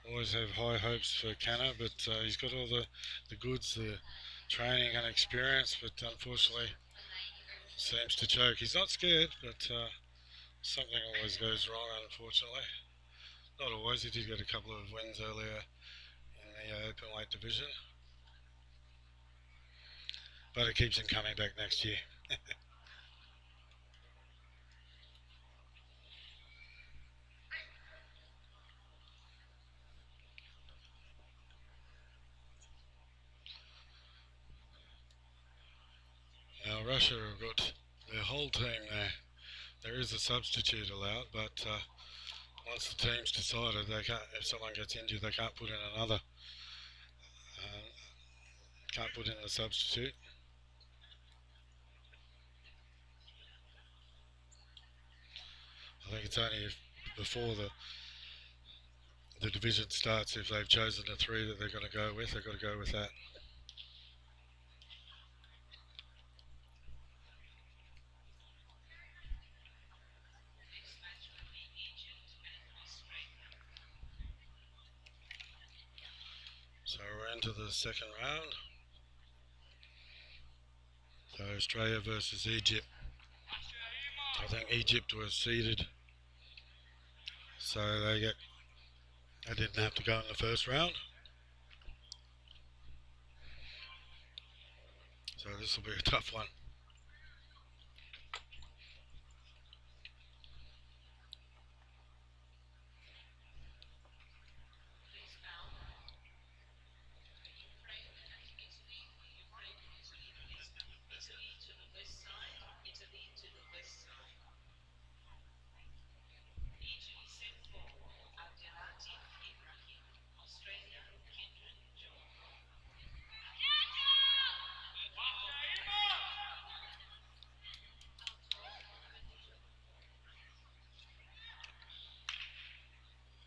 Always have high hopes for Kana, but he's got all the goods, the training and experience, but unfortunately seems to choke. He's not scared, but something always goes wrong, unfortunately. Not always, he did get a couple of wins earlier in the open weight division. But it keeps him coming back next year. Now Russia have got their whole team there. There is a substitute allowed, but once the team's decided, they can't. If someone gets injured, they can't put in another. Can't put in a substitute. I think it's only before the division starts, if they've chosen the 3 that they're going to go with, they've got to go with that. So we're into the second round. So Australia versus Egypt. I think Egypt was seeded, so they didn't have to go in the first round. So this will be a tough one.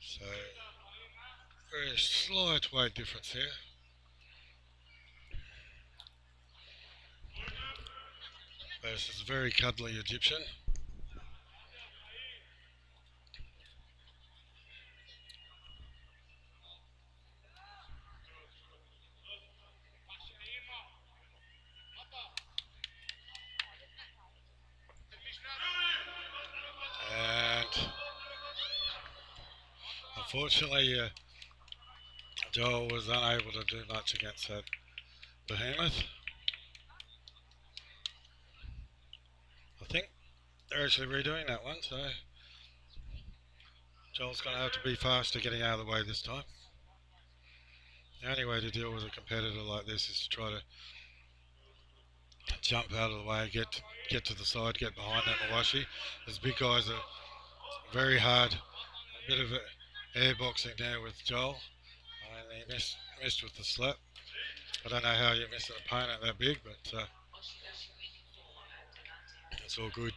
So very slight weight difference here. Versus a very cuddly Egyptian. And unfortunately, Joel was unable to do much against that behemoth. I think they're actually redoing that one, so Joel's going to have to be faster getting out of the way this time. The only way to deal with a competitor like this is to try to jump out of the way, get to the side, get behind that Mawashi. Those big guys are very hard. A bit of airboxing there with Joel, and he missed with the slap. I don't know how you miss an opponent that big, but it's all good.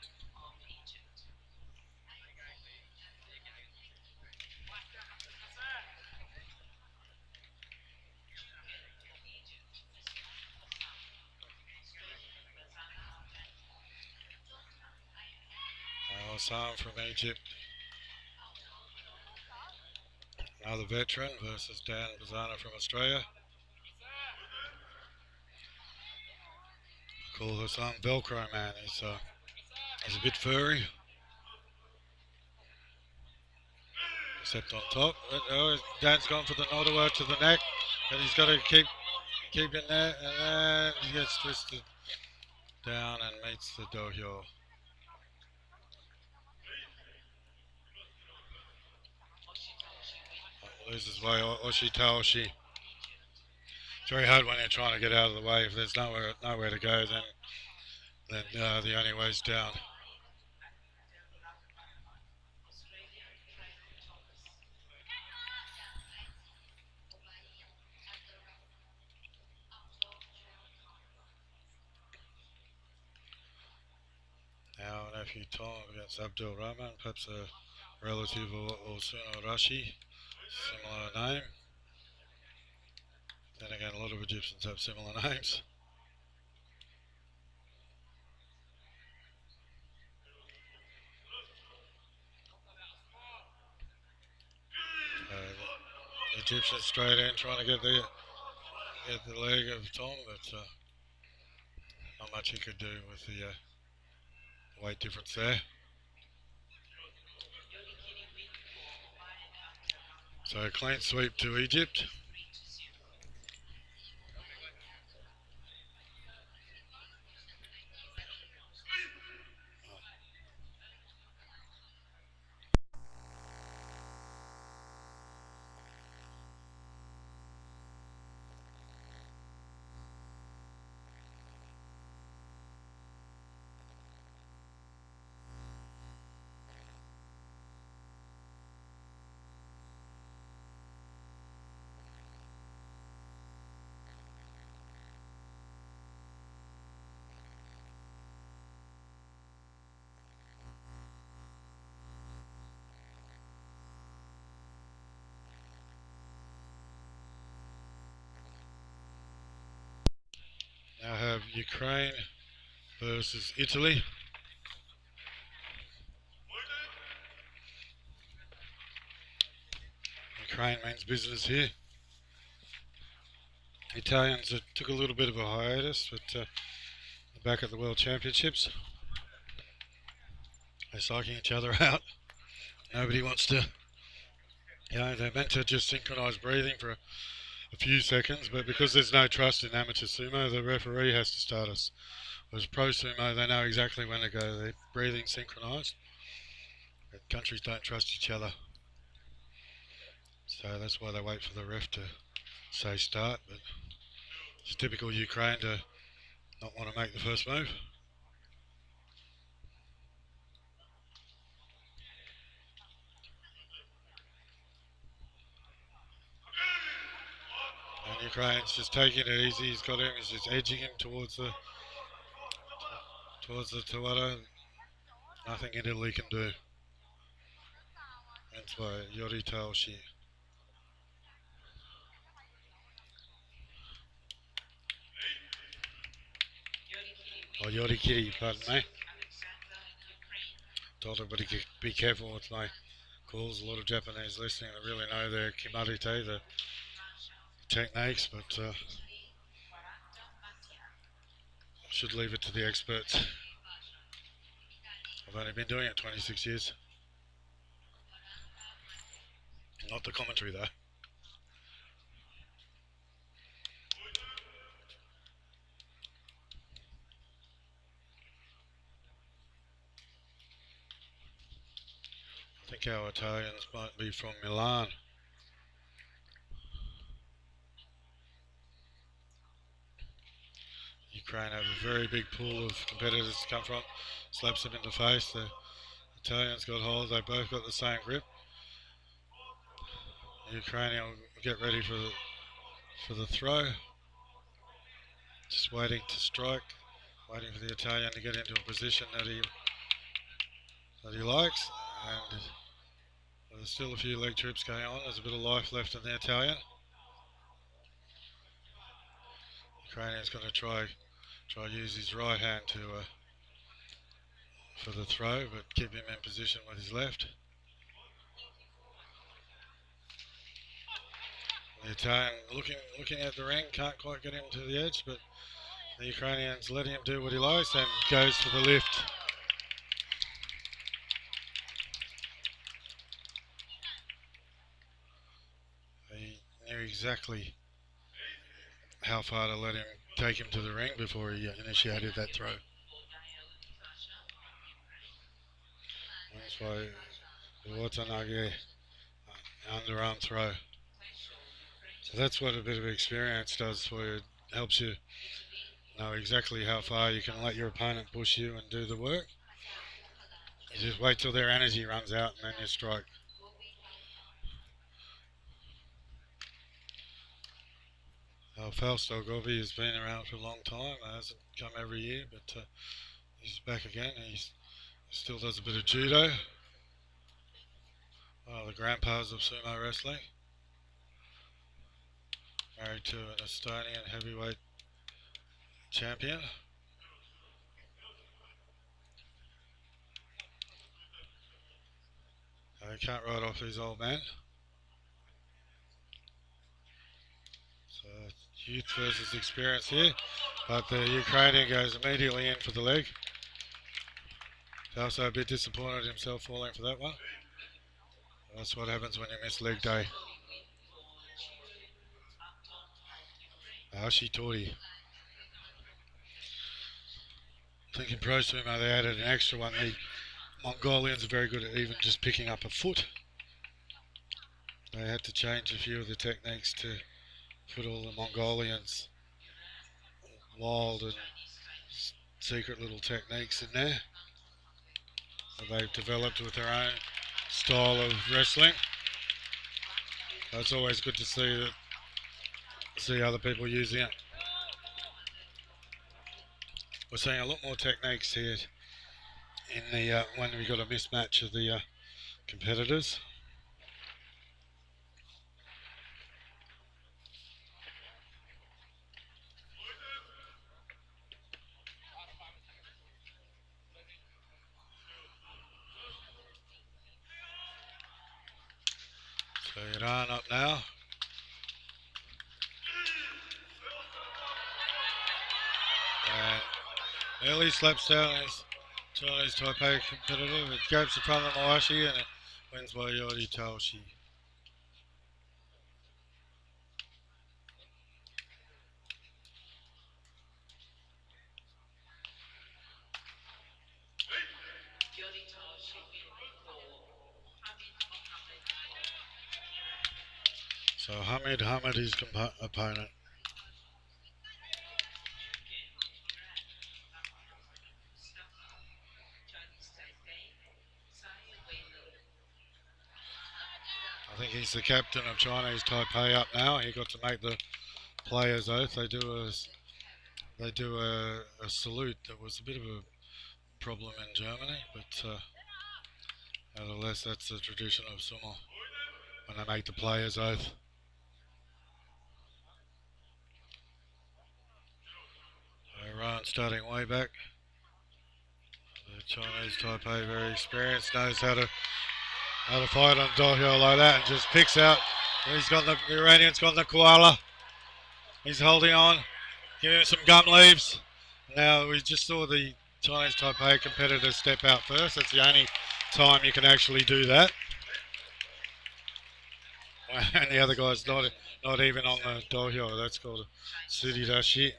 Sam from Egypt, another veteran versus Dan Bazana from Australia. Call Hassan Velcro Man. He's a bit furry, except on top. Oh, Dan's gone for the Nodawa to the neck, and he's got to keep in there, and then he gets twisted down and meets the dohyo. Loses way, Oshi Taoshi. It's very hard when you're trying to get out of the way. If there's nowhere to go, then the only way's down. Now nephew Tom against Abdul Rahman, perhaps a relative of Osuno Rashi, similar name. Then again, a lot of Egyptians have similar names. The Egyptian straight in, trying to get the leg of Tom, but not much he could do with the weight difference there. So a clean sweep to Egypt. Now have Ukraine versus Italy. Ukraine means business here. The Italians took a little bit of a hiatus, but they're back at the World Championships. They're psyching each other out. Nobody wants to, they're meant to just synchronise breathing for a few seconds, but because there's no trust in amateur sumo, the referee has to start us. Whereas pro sumo, they know exactly when to go. They're breathing synchronised. But countries don't trust each other, so that's why they wait for the ref to say start. But it's typical Ukraine to not want to make the first move. And Ukraine's just taking it easy. He's got him. He's just edging him towards the Tawara. Nothing Italy can do. That's why Yori Taoshi. Or Yori Kiri, pardon me. Told everybody to be careful with my calls. A lot of Japanese listening that really know their kimarite, the techniques, but should leave it to the experts. I've only been doing it 26 years. Not the commentary though. I think our Italians might be from Milan. Ukraine have a very big pool of competitors to come from. Slaps them in the face. The Italians got hold. They both got the same grip. The Ukrainian will get ready for the throw. Just waiting to strike. Waiting for the Italian to get into a position that he likes. And there's still a few leg trips going on. There's a bit of life left in the Italian. Ukrainian's going to try use his right hand to for the throw, but keep him in position with his left. The Italian looking at the ring, can't quite get him to the edge, but the Ukrainian's letting him do what he likes and goes for the lift. He knew exactly how far to let him take him to the ring before he initiated that throw. That's why the Watanage underarm throw. So that's what a bit of experience does for you. It helps you know exactly how far you can let your opponent push you and do the work. You just wait till their energy runs out and then you strike. Fausto Govi has been around for a long time. Hasn't come every year, but he's back again. He still does a bit of judo. The grandpas of sumo wrestling. Married to an Estonian heavyweight champion. He can't write off his old man. So youth versus experience here. But the Ukrainian goes immediately in for the leg. Also a bit disappointed himself falling for that one. That's what happens when you miss leg day. Ashitori. I think in Pro Sumo they added an extra one. The Mongolians are very good at even just picking up a foot. They had to change a few of the techniques to put all the Mongolians' wild and secret little techniques in there that they've developed with their own style of wrestling. So it's always good to see other people using it. We're seeing a lot more techniques here in the when we got a mismatch of the competitors. So Iran up now. Early slaps down his Chinese Taipei competitor. It grabs the front of Mawashi and it wins by Yori Taoshi. So Hamid his opponent. I think he's the captain of Chinese Taipei up now. He got to make the players' oath. They do a salute that was a bit of a problem in Germany, but nevertheless that's the tradition of Sumo when they make the players' oath. Iran starting way back. The Chinese Taipei very experienced, knows how to fight on dohyo like that, and just picks out. The Iranian's got the koala. He's holding on, giving him some gum leaves. Now we just saw the Chinese Taipei competitor step out first. That's the only time you can actually do that. And the other guy's not even on the dohyo. That's called a surirashi.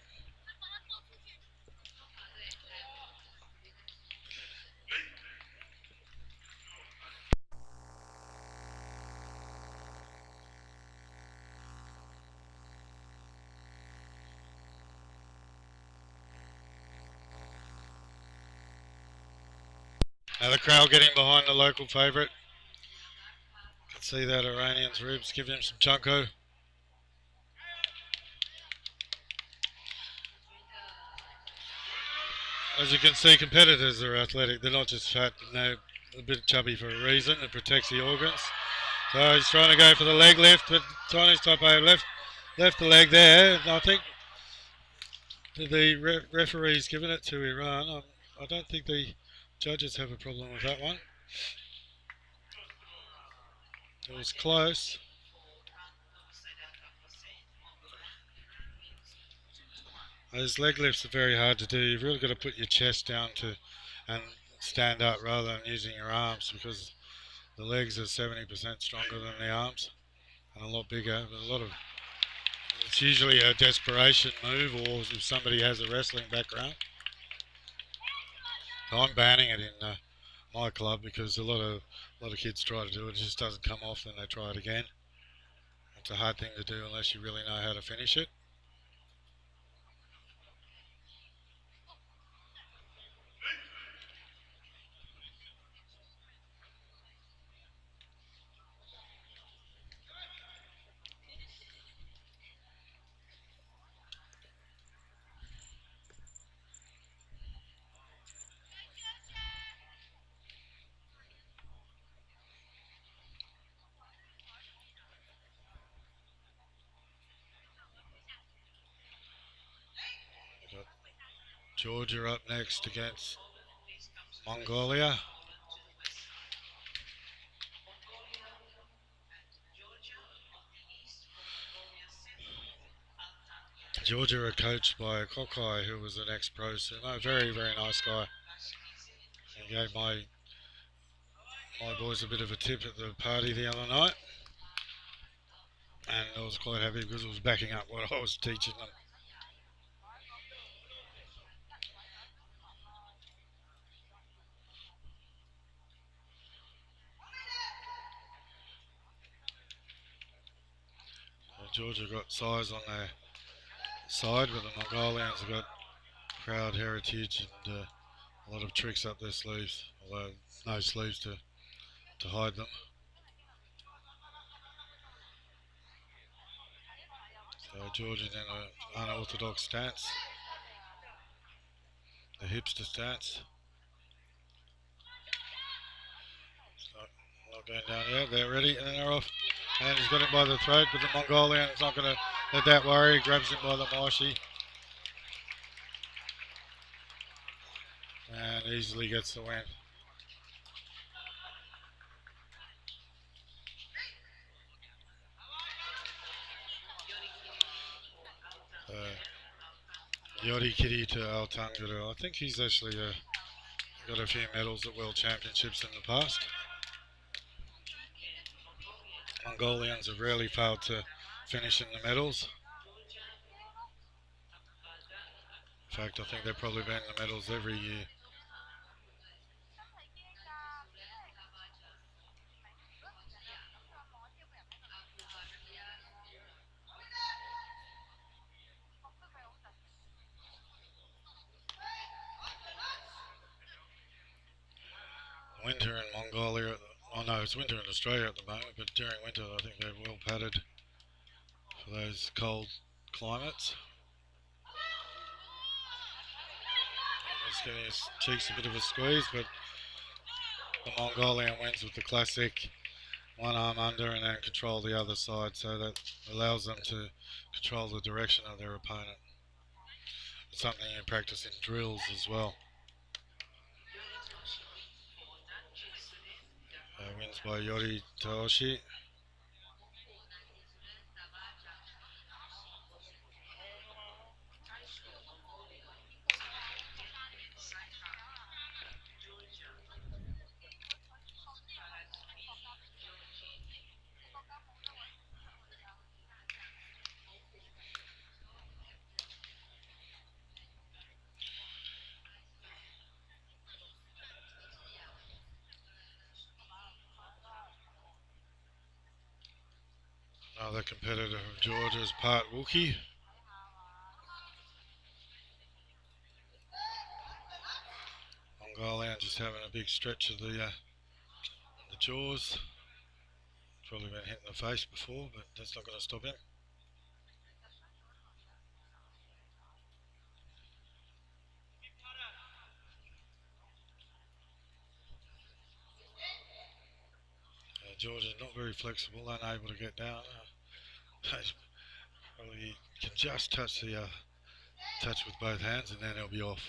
Now the crowd getting behind the local favourite. Can see that Iranian's ribs giving him some chunko. As you can see, competitors are athletic. They're not just fat, they're a bit chubby for a reason. It protects the organs. So he's trying to go for the leg lift, but Chinese Taipei left the leg there. And I think the referee's given it to Iran. I don't think the judges have a problem with that one. It was close. Those leg lifts are very hard to do. You've really got to put your chest down and stand up rather than using your arms, because the legs are 70% stronger than the arms and a lot bigger. But it's usually a desperation move, or if somebody has a wrestling background. I'm banning it in my club because a lot of kids try to do it. It just doesn't come off, then they try it again. It's a hard thing to do unless you really know how to finish it. We've got Georgia up next against Mongolia. Georgia are coached by Kokai, who was an ex-pro sumo. Very, very nice guy. He gave my boys a bit of a tip at the party the other night, and I was quite happy because it was backing up what I was teaching them. Georgia got size on their side, but the Mongolians have got proud heritage and a lot of tricks up their sleeves, although no sleeves to hide them. So Georgia's in an unorthodox stance, the hipster stance. Not going down yet. They're ready and they're off. And he's got him by the throat, but the Mongolian is not going to let that worry. He grabs him by the mawashi and easily gets the win. Yori Kitty to Altanguru. I think he's actually got a few medals at World Championships in the past. Mongolians have rarely failed to finish in the medals. In fact, I think they've probably been in the medals every year. Winter in Mongolia, oh no, it's winter in Australia at the moment, but during winter I think they're well padded for those cold climates. He's getting his cheeks a bit of a squeeze, but the Mongolian wins with the classic one arm under and then control the other side, so that allows them to control the direction of their opponent. It's something you practice in drills as well. Wins by Yori Taoshi. Another competitor from Georgia is part Wookiee. Mongolian just having a big stretch of the jaws. Probably been hit in the face before, but that's not going to stop him. Georgia's not very flexible, unable to get down. Probably can just touch with both hands, and then he'll be off.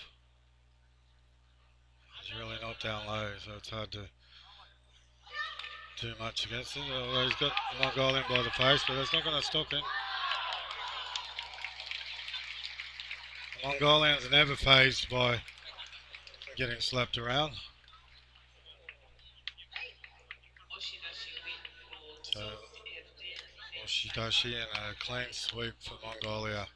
He's really not down low, so it's hard to do much against it. Although he's got the Mongolian by the face, but that's not going to stop him. The Mongolians are never phased by getting slapped around. So Oshidashi and a clean sweep for Mongolia.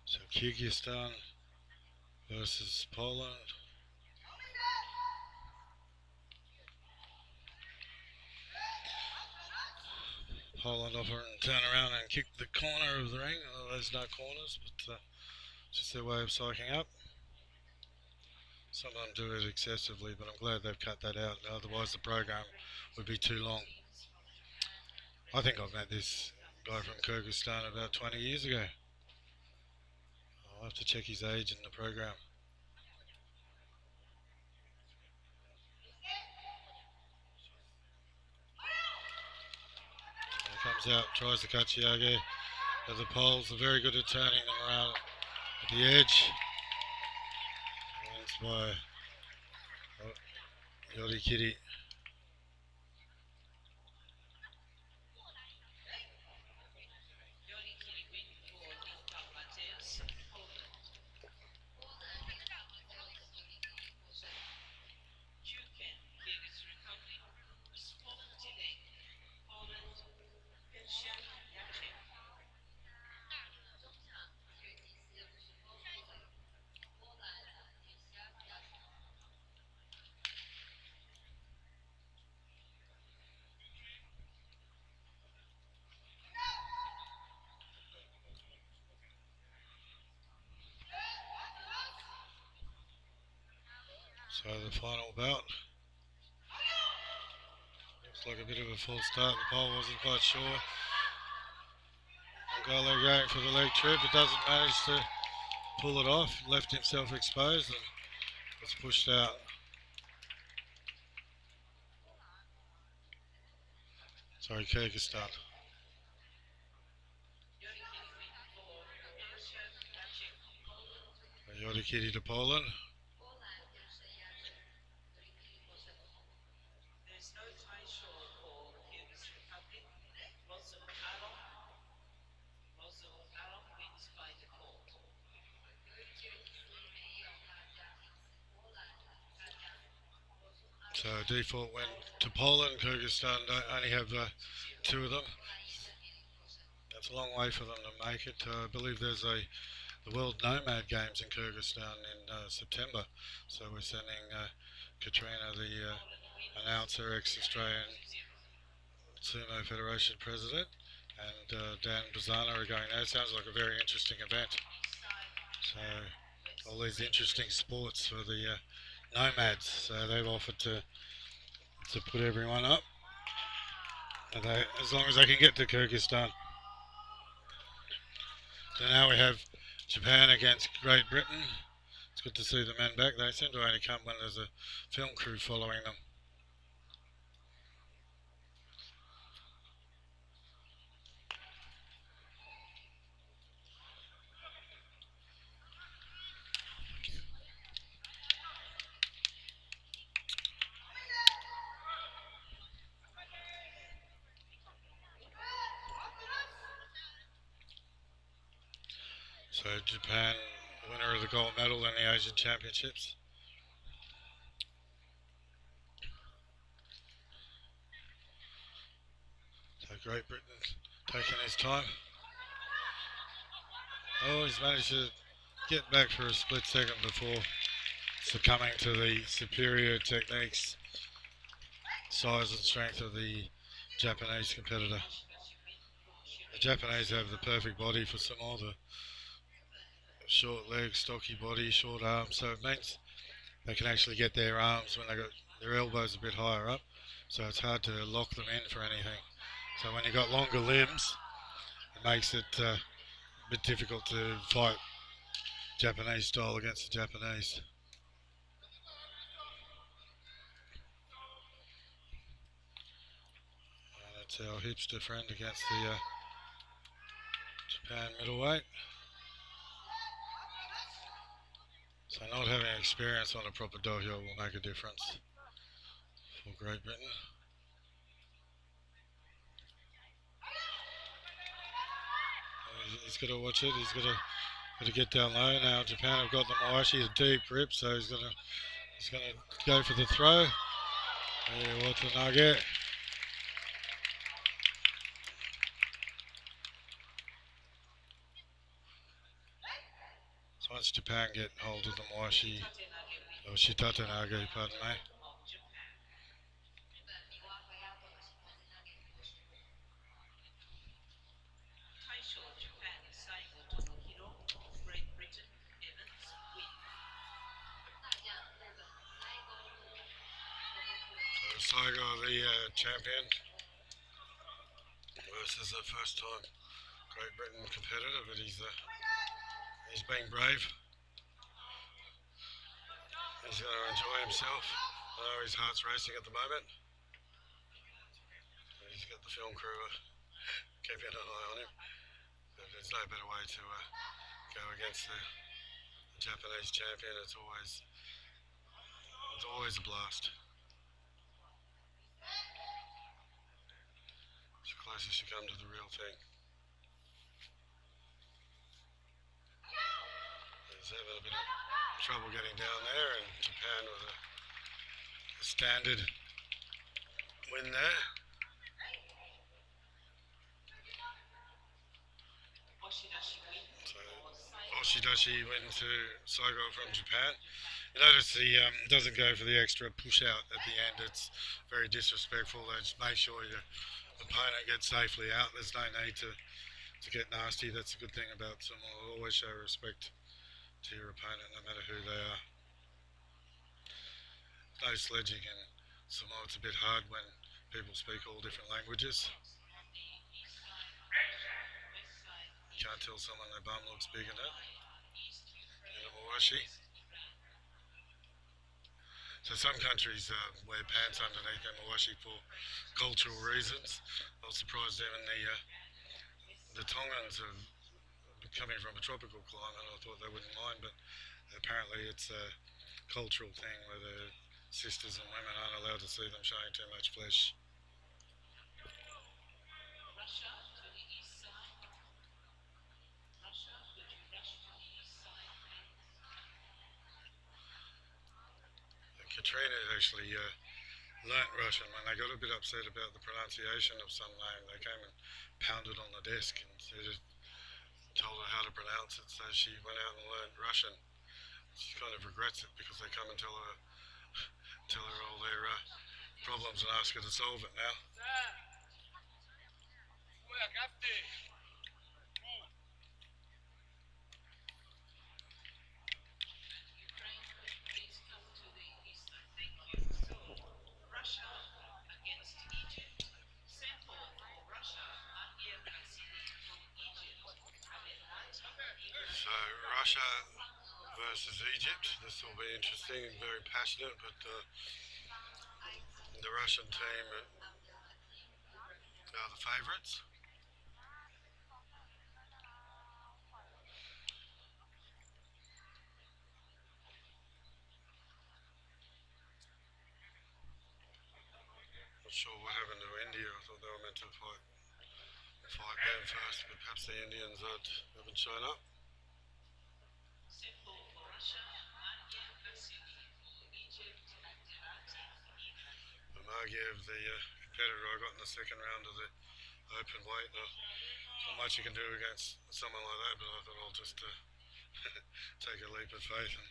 So Kyrgyzstan versus Poland. Poland offer and turn around and kick the corner of the ring. Oh, there's no corners, but just their way of psyching up. Some of them do it excessively, but I'm glad they've cut that out. Otherwise, the program would be too long. I think I've met this guy from Kyrgyzstan about 20 years ago. I'll have to check his age in the program. He comes out, tries the Kachiage, but the poles are very good at turning them around at the edge. Wins by Yori Kitty. So the final bout looks like a bit of a false start. The pole wasn't quite sure. Mongolia going for the leg trip, but doesn't manage to pull it off. Left himself exposed and was pushed out. Sorry, Kyrgyzstan. Yorikiri to Poland. So default went to Poland. Kyrgyzstan only have two of them. That's a long way for them to make it. I believe there's the World Nomad Games in Kyrgyzstan in September. So we're sending Katrina, the announcer, ex-Australian Sumo Federation president, and Dan Bazana are going there. It sounds like a very interesting event. So all these interesting sports for the nomads. So they've offered to put everyone up, and as long as they can get to Kyrgyzstan. So now we have Japan against Great Britain. It's good to see the men back. They seem to only come when there's a film crew following them. So Japan, winner of the gold medal in the Asian Championships. So Great Britain taking his time. Oh, he's managed to get back for a split second before succumbing to the superior techniques, size and strength of the Japanese competitor. The Japanese have the perfect body for sumo, the short legs, stocky body, short arms, so it means they can actually get their arms when they got their elbows a bit higher up, so it's hard to lock them in for anything. So when you've got longer limbs, it makes it a bit difficult to fight Japanese style against the Japanese. And that's our hipster friend against the Japan middleweight. So not having experience on a proper dohyo will make a difference for Great Britain. He's got to watch it. He's got to get down low. Now Japan have got the Mawashi, a deep rip, so he's gonna go for the throw. Hey, what's the nugget? So once Japan get hold of the Mawashi, or Shitate Nage, pardon me. So Saigo, the champion, versus the first time Great Britain competitor, but he's being brave. He's going to enjoy himself. I know his heart's racing at the moment. He's got the film crew keeping an eye on him. But there's no better way to go against the Japanese champion. It's always a blast. It's the closest you come to the real thing. He's having a bit of trouble getting down there, and Japan with a standard win there. So Oshidashi win to Saigo from Japan. You notice he doesn't go for the extra push out at the end. It's very disrespectful. They just make sure your opponent gets safely out. There's no need to get nasty. That's a good thing about sumo. Always show respect to your opponent, no matter who they are. no sledging in Sumo. It's a bit hard when people speak all different languages. You can't tell someone their bum looks big enough in a mawashi. So some countries wear pants underneath their mawashi for cultural reasons. I was surprised even the Tongans are coming from a tropical climate. I thought they wouldn't mind, but apparently it's a cultural thing where the sisters and women aren't allowed to see them showing too much flesh. And Katrina actually learnt Russian when they got a bit upset about the pronunciation of some name. They came and pounded on the desk and told her how to pronounce it. So she went out and learnt Russian. She kind of regrets it because they come and tell her all their problems and ask her to solve it now. So Russia versus Egypt. This will be interesting and very passionate, but the Russian team are the favourites. Not sure what happened to India. I thought they were meant to fight them first, but perhaps the Indians haven't shown up. But Margiev, the competitor I got in the second round of the open weight, not much you can do against someone like that, but I thought I'll just take a leap of faith and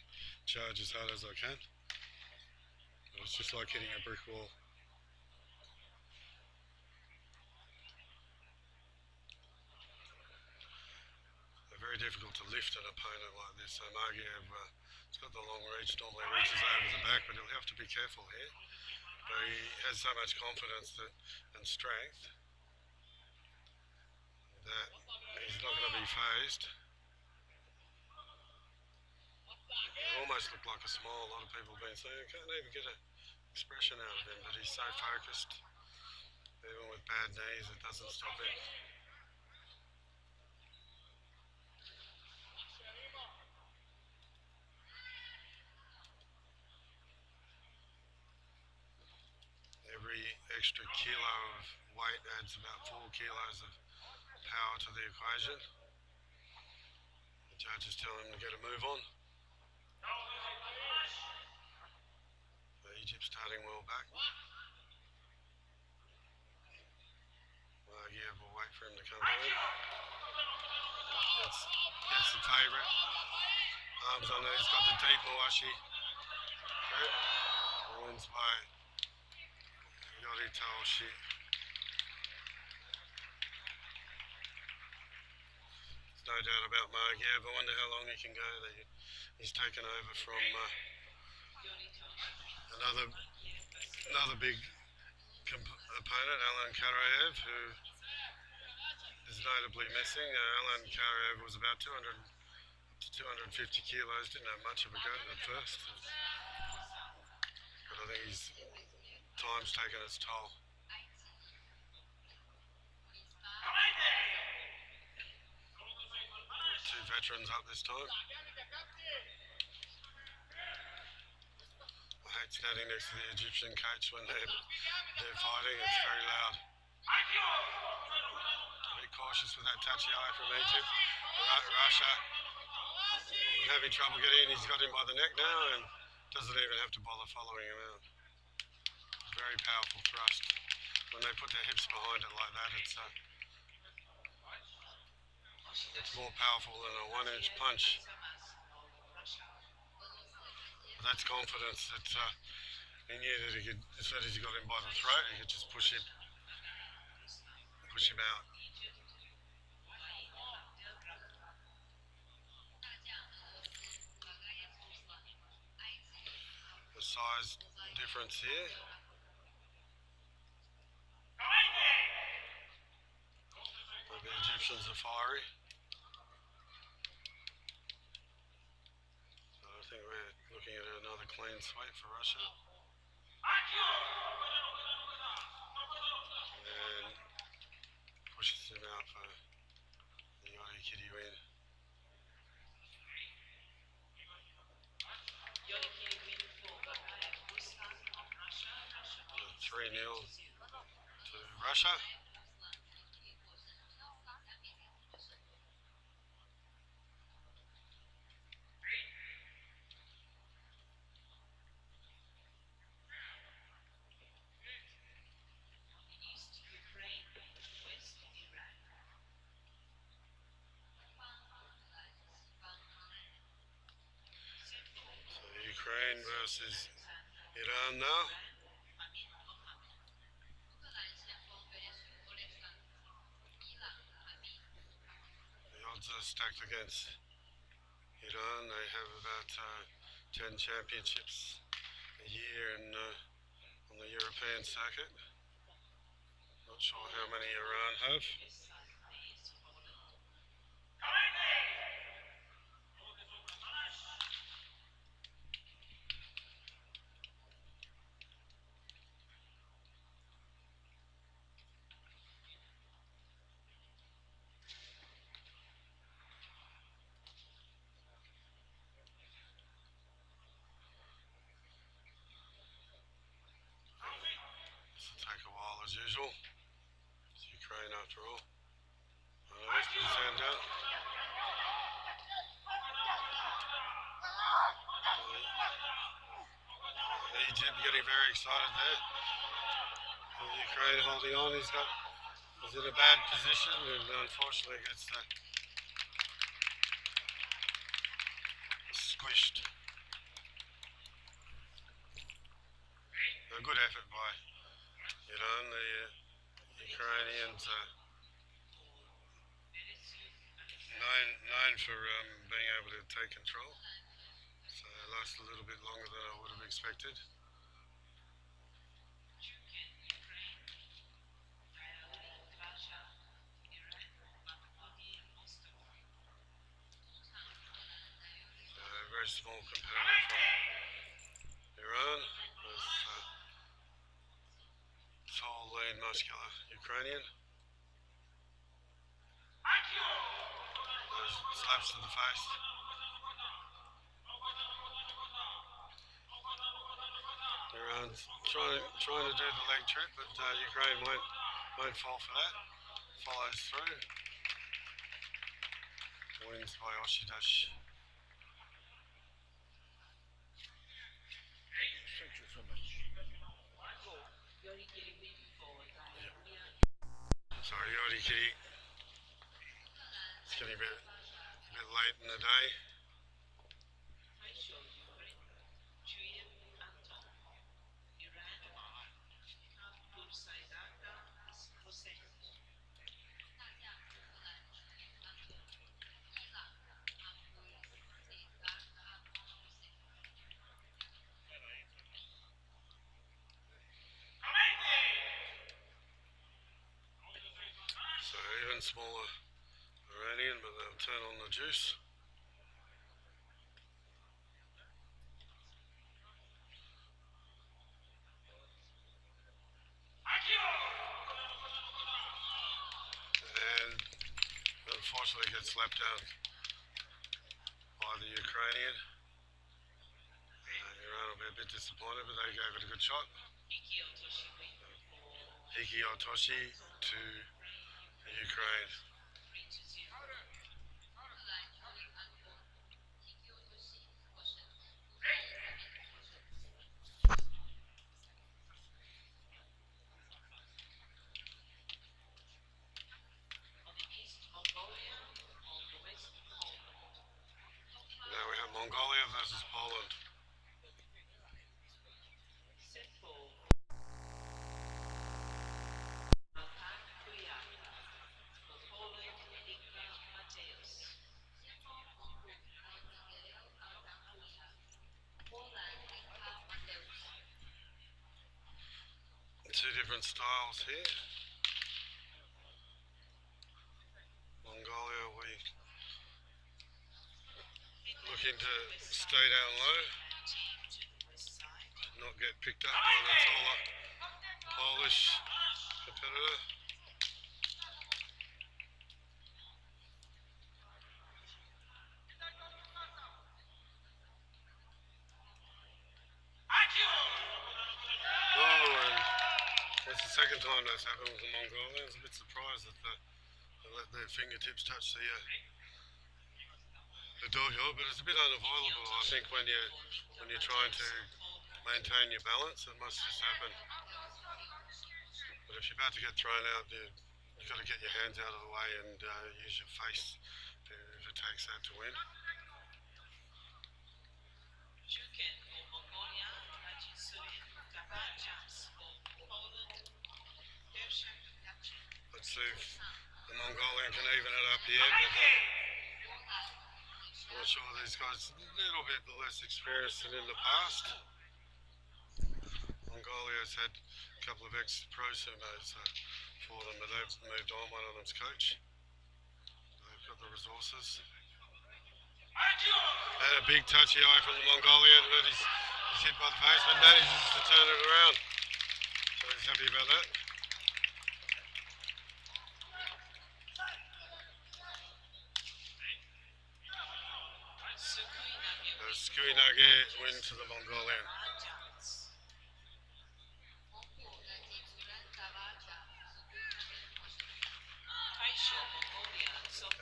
charge as hard as I can. It was just like hitting a brick wall. They're very difficult to lift an opponent like this. So Margiev, has got the long reach, normally reaches over the back, but he'll have to be careful here. But he has so much confidence and strength that he's not going to be phased. It almost looked like a smile. A lot of people have been saying, I can't even get an expression out of him, but he's so focused. Even with bad knees, it doesn't stop him. Every extra kilo of weight adds about 4 kilos of power to the equation. The judges tell him to get a move on. Egypt starting well back. Margiev will wait for him to come in. That's the favourite. Arms on there, he's got the deep Mawashi. Wins by Yori Taoshi. There's no doubt about Margiev. I wonder how long he can go. He's taken over from another big opponent, Alan Karayev, who is notably missing. Alan Karayev was about 200 to 250 kilos, didn't have much of a go at first. But I think his time's taken its toll. Two veterans up this time. I hate standing next to the Egyptian coach when they're fighting. It's very loud. Be cautious with that touchy eye from Egypt. Russia having trouble getting in. He's got him by the neck now and doesn't even have to bother following him out. Very powerful thrust. When they put their hips behind it like that, it's more powerful than a 1-inch punch. But that's confidence that he knew that as soon as he got him by the throat, he could just push him out. The size size difference here. But the Egyptians are fiery. So I think we're looking at another clean sweep for Russia. And pushes him out for the Yodi Kitty win. 3-0 to Russia. So Ukraine versus Iran now. The odds are stacked against Iran. They have about 10 championships a year on the European circuit. Not sure how many Iran have. This will take a while as usual. It's Ukraine after all. Let's put his hand down. Egypt getting very excited there. Ukraine holding on. He's in a bad position and unfortunately gets squished. A good effort by Iran. The Ukrainians known for being able to take control. So it lasted a little bit longer than I would have expected. Very small competitor from Iran with tall, lean, muscular Ukrainian. Those slaps to the face. Iran's trying to do the leg trip, but Ukraine won't fall for that. Follows through. Wins by Oshidash. Sorry, Yodi Kitty. It's getting a bit late in the day. So even smaller Iranian, but they'll turn on the juice. And unfortunately gets slapped down by the Ukrainian. Iran will be a bit disappointed, but they gave it a good shot. Hiki Otoshi to Ukraine. Now we have Mongolia versus Poland. different styles here. Mongolia, we looking to stay down low, not get picked up by the taller Polish competitor. Oh, and that's the second time that's happened with the Mongolians. A bit surprised that they let their fingertips touch the dohyo, but it's a bit unavoidable. I think when you're trying to maintain your balance, it must just happen. But if you're about to get thrown out, you've got to get your hands out of the way and use your face if it takes that to win. Let's see if the Mongolian can even it up here, but I'm not sure these guys a little bit less experienced than in the past. Mongolia's had a couple of ex-pro sumos for them, but they've moved on. One of them's coach. They've got the resources. And a big touchy eye from the Mongolian, but he's hit by the face, but manages to turn it around. So he's happy about that. Skuinage win to the Mongolian.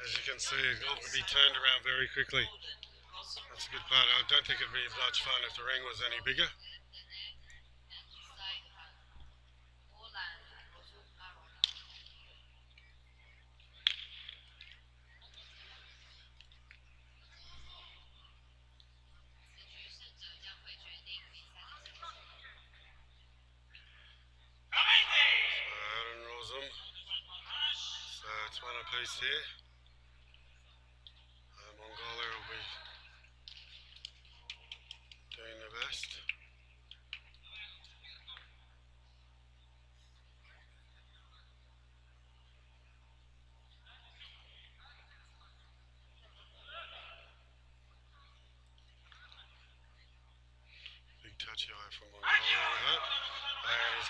As you can see, it all could be turned around very quickly. That's a good part. I don't think it'd be much fun if the ring was any bigger. So it's one apiece here. Mongolia will be doing their best. Big touchy eye from Mongolia with that. And he's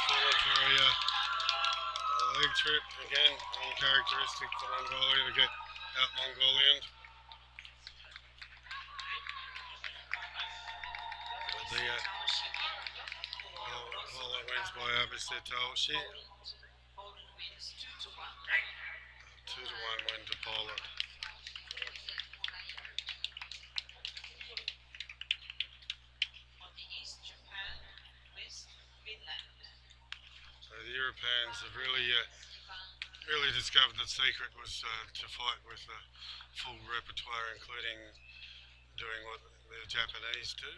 fallen for a leg trip again, uncharacteristic for Mongolia to get out Mongolian. But the Poland wins by Abisir Taoshi. 2-1 win to Poland. So the Europeans have really discovered that secret was to fight with a full repertoire, including doing what the Japanese do,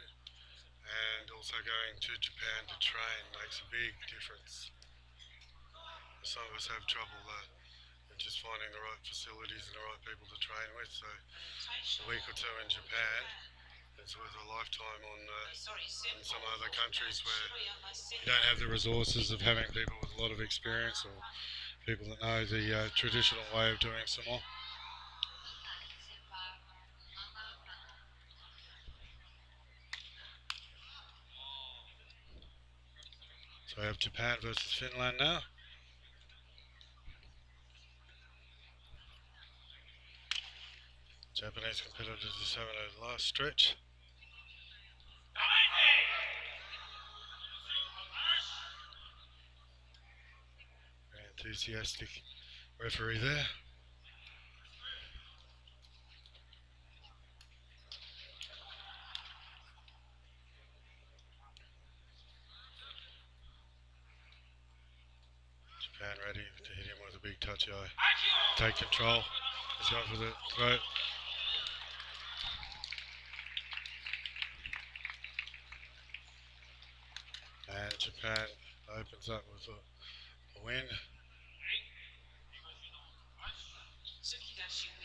and also going to Japan to train makes a big difference. Some of us have trouble just finding the right facilities and the right people to train with, so a week or two in Japan is worth a lifetime in some other countries where you don't have the resources of having people with a lot of experience or people that know the traditional way of doing sumo. So we have Japan versus Finland now. Japanese competitors just having a last stretch. Very enthusiastic referee there. Japan ready to hit him with a big touchy eye. Take control. He's going for the throat. And Japan opens up with a win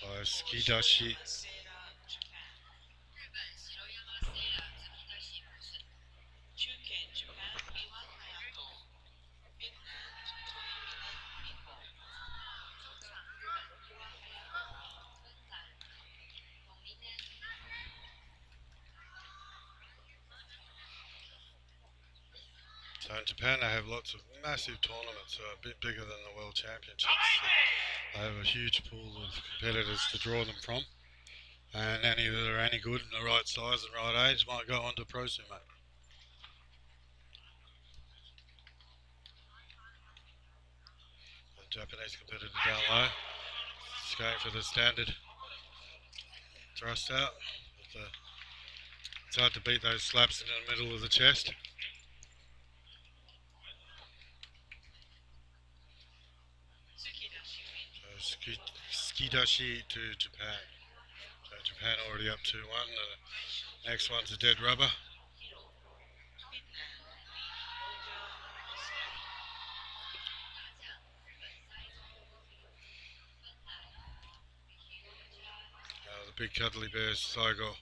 by Skidashi. So in Japan they have lots of massive tournaments, a bit bigger than the World Championships. They have a huge pool of competitors to draw them from, and any that are any good and the right size and right age might go on to Pro Sumo. The Japanese competitor down low, just going for the standard thrust out. It's hard to beat those slaps in the middle of the chest. So skidashi to Japan. So Japan already up 2-1. The next one's a dead rubber. The big cuddly bear, Saigo.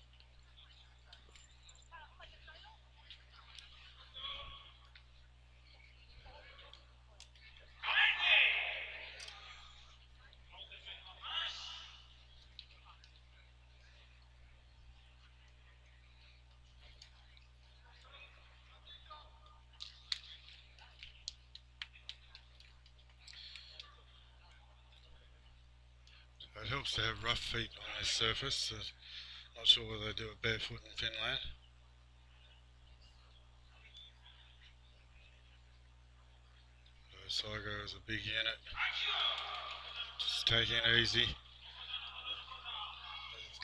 It helps to have rough feet on this surface. Not sure whether they do it barefoot in Finland. Saigo is a big unit. Just taking it easy.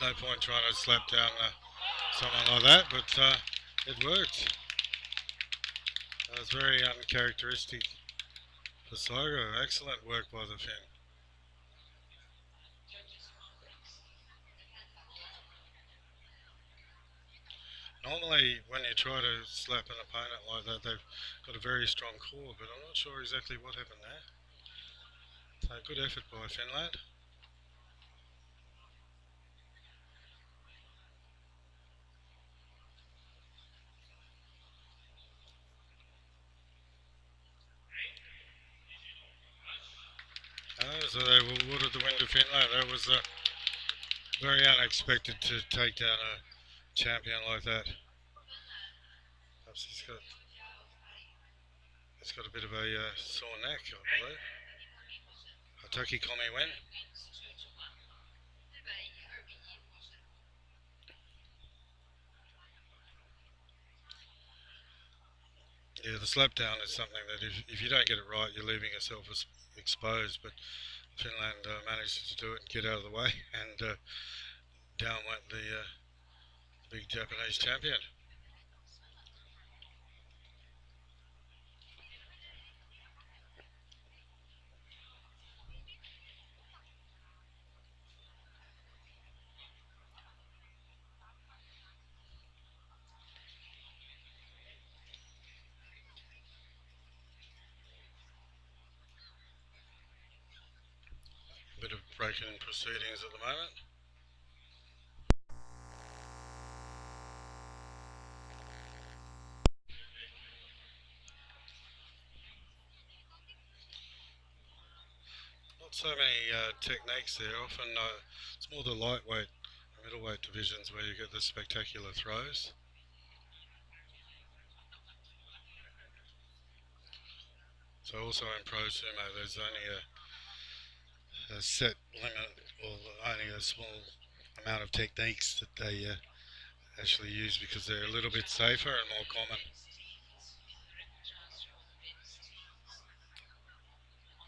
There's no point trying to slap down someone like that, but it worked. That was very uncharacteristic for Saigo. Excellent work by the Finn. Normally, when you try to slap an opponent like that, they've got a very strong core, but I'm not sure exactly what happened there. So, good effort by Finland. So they awarded the win to Finland. That was very unexpected to take down a champion like that. Perhaps he's got a bit of a sore neck, I believe. Hataki Komi win. Yeah, the slap down is something that if you don't get it right, you're leaving yourself exposed. But Finland managed to do it and get out of the way, and down went the big Japanese champion. A bit of breaking in proceedings at the moment. Not so many techniques there. Often it's more the lightweight, middleweight divisions where you get the spectacular throws. So also in Pro Sumo, there's only a set limit, or only a small amount of techniques that they actually use because they're a little bit safer and more common.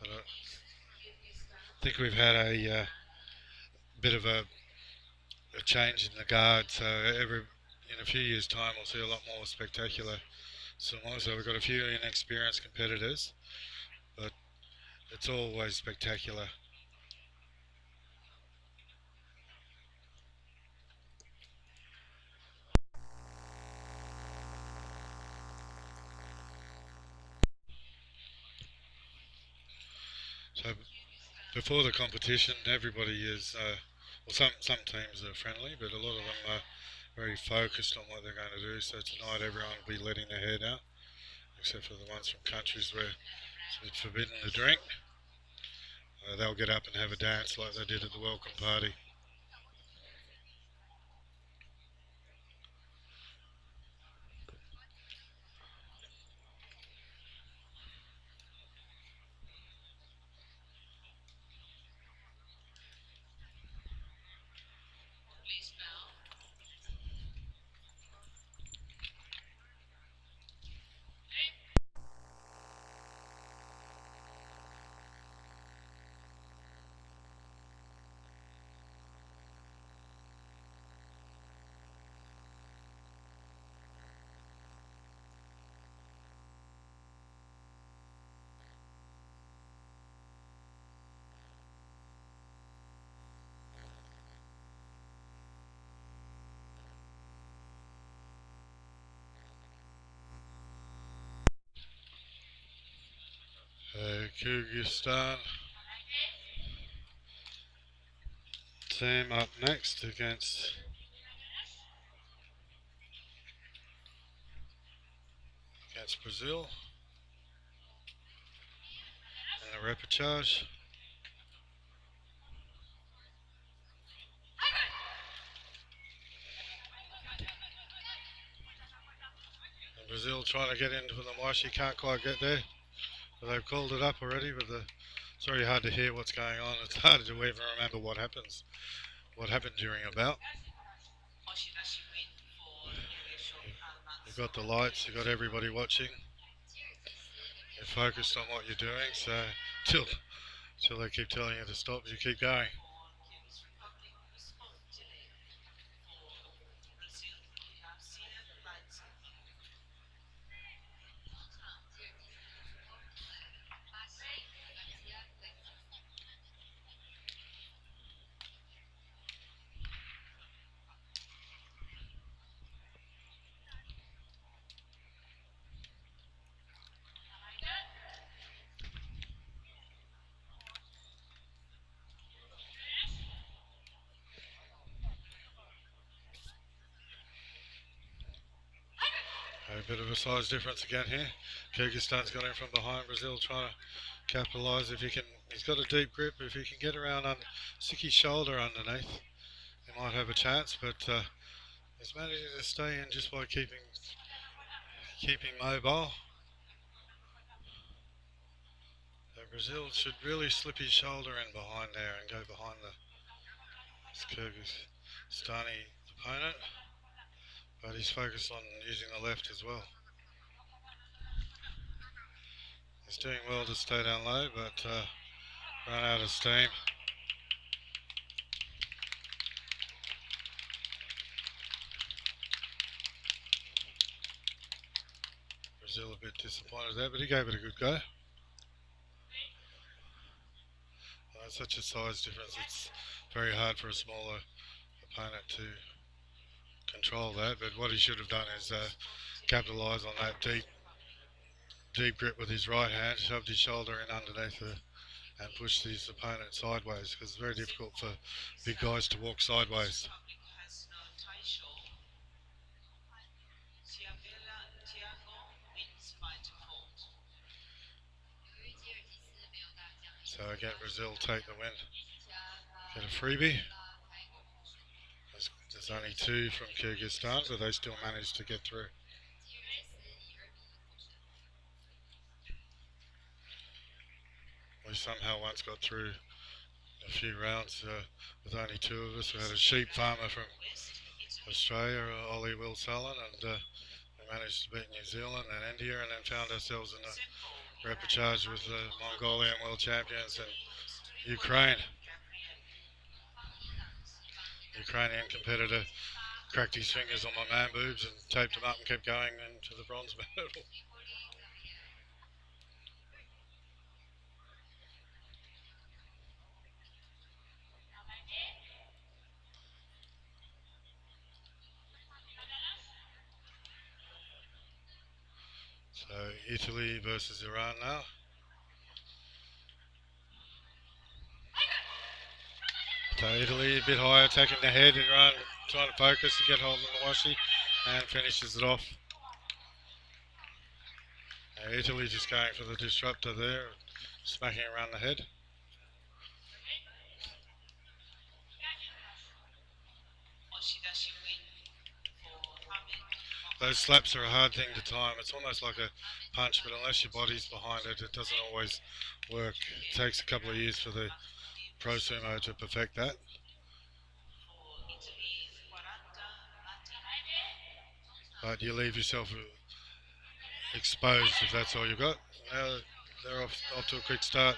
But I think we've had a bit of a change in the guard, so in a few years' time we'll see a lot more spectacular sumo. So we've got a few inexperienced competitors, but it's always spectacular. So before the competition, everybody is, well, some teams are friendly, but a lot of them are very focused on what they're going to do. So tonight everyone will be letting their hair down, except for the ones from countries where it's forbidden to drink. They'll get up and have a dance like they did at the welcome party. Kyrgyzstan team up next against Brazil in the repechage. And Brazil trying to get into the marsh, can't quite get there. But they've called it up already, but it's very hard to hear what's going on. It's hard to even remember what happened during a bout. You've got the lights, you've got everybody watching. You're focused on what you're doing, so till they keep telling you to stop, you keep going. A bit of a size difference again here. Kyrgyzstan's got in from behind. Brazil trying to capitalise. He's got a deep grip. If he can get around on Siki's shoulder underneath, he might have a chance. But he's managing to stay in just by keeping mobile. So Brazil should really slip his shoulder in behind there and go behind the Kyrgyzstani opponent. But he's focused on using the left as well. He's doing well to stay down low, but run out of steam. Brazil a bit disappointed there, but he gave it a good go. Such a size difference, it's very hard for a smaller opponent to control that. But what he should have done is capitalise on that deep grip with his right hand, shoved his shoulder in underneath and pushed his opponent sideways, because it's very difficult for big guys to walk sideways. So again, Brazil take the win. Get a freebie. There's only two from Kyrgyzstan, but they still managed to get through. We somehow once got through a few rounds with only two of us. We had a sheep farmer from Australia, Ollie Wilsallen, and we managed to beat New Zealand and India, and then found ourselves in a repechage with the Mongolian world champions and Ukraine. Ukrainian competitor cracked his fingers on my man boobs and taped them up and kept going into the bronze medal. So Italy versus Iran now. So Italy a bit higher, attacking the head. Iran trying to focus to get hold of Mawashi and finishes it off. Italy just going for the disruptor there, smacking around the head. Those slaps are a hard thing to time. It's almost like a punch, but unless your body's behind it, it doesn't always work. It takes a couple of years for the pro sumo to perfect that. But you leave yourself exposed if that's all you've got. Now they're off to a quick start.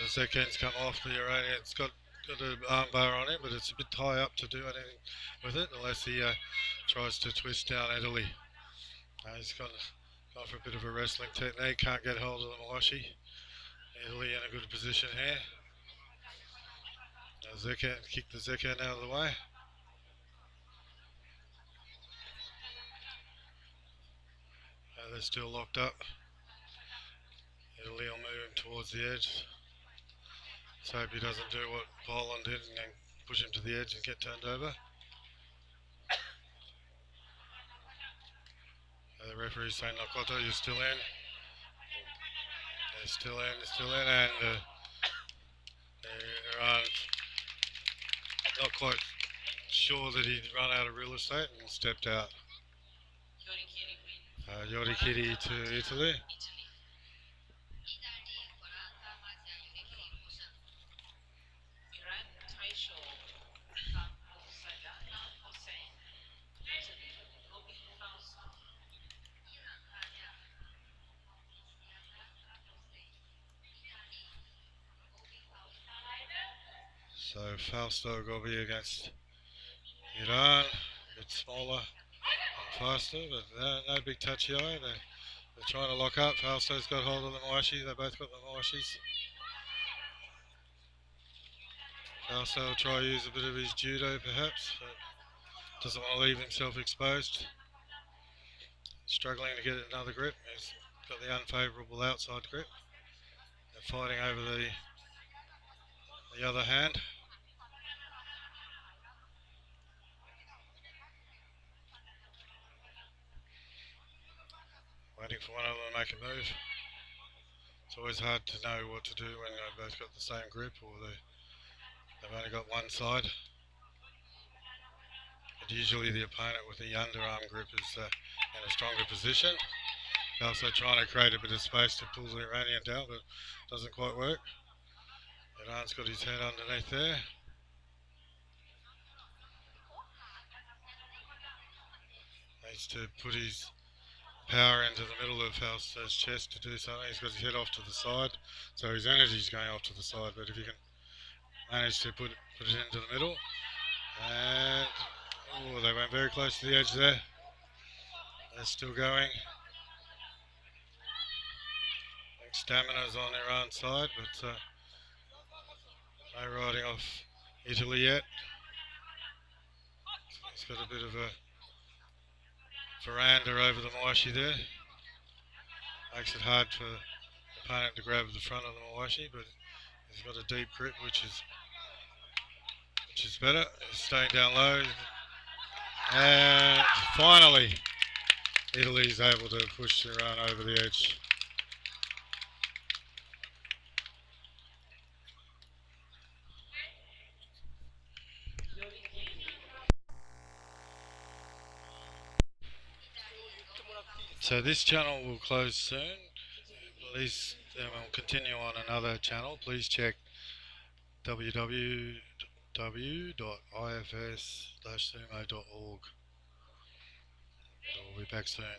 The Zekhen's come off the Iranian's got an arm bar on it, but it's a bit high up to do anything with it unless he tries to twist down Italy. He's gone for a bit of a wrestling technique, can't get hold of the Mawashi. Italy in a good position here. Zekhen kicked the Zekhen out of the way. They're still locked up. Italy will move him towards the edge. Let's hope he doesn't do what Poland did and then push him to the edge and get turned over. The referee's saying, Nakoto, you're still in. They're still in, and they're not quite sure that he'd run out of real estate and stepped out. Yorikiri to Italy. So Fausto Gobi against Iran, a bit smaller and faster, but no big touchy eye. They're trying to lock up. Fausto's got hold of the Mawashi. They both got the Mawashis. Fausto will try to use a bit of his judo perhaps, but doesn't want to leave himself exposed. Struggling to get another grip. He's got the unfavourable outside grip. They're fighting over the other hand. Waiting for one of them to make a move. It's always hard to know what to do when they've both got the same grip or they've only got one side. But usually the opponent with the underarm grip is in a stronger position. Also trying to create a bit of space to pull the Iranian down, but doesn't quite work. Iran's got his head underneath there. Needs to put his power into the middle of Fausto's chest to do something. He's got his head off to the side, so his energy's going off to the side, but if he can manage to put it into the middle, and they went very close to the edge there. They're still going. I think stamina's on Iran's side, but no riding off Italy yet. He's got a bit of a veranda over the Mawashi there. Makes it hard for the opponent to grab the front of the Mawashi, but he's got a deep grip, which is better. He's staying down low. And finally, Italy's able to push Iran over the edge. So this channel will close soon. Please, we'll continue on another channel. Please check www.ifs-sumo.org. We'll be back soon.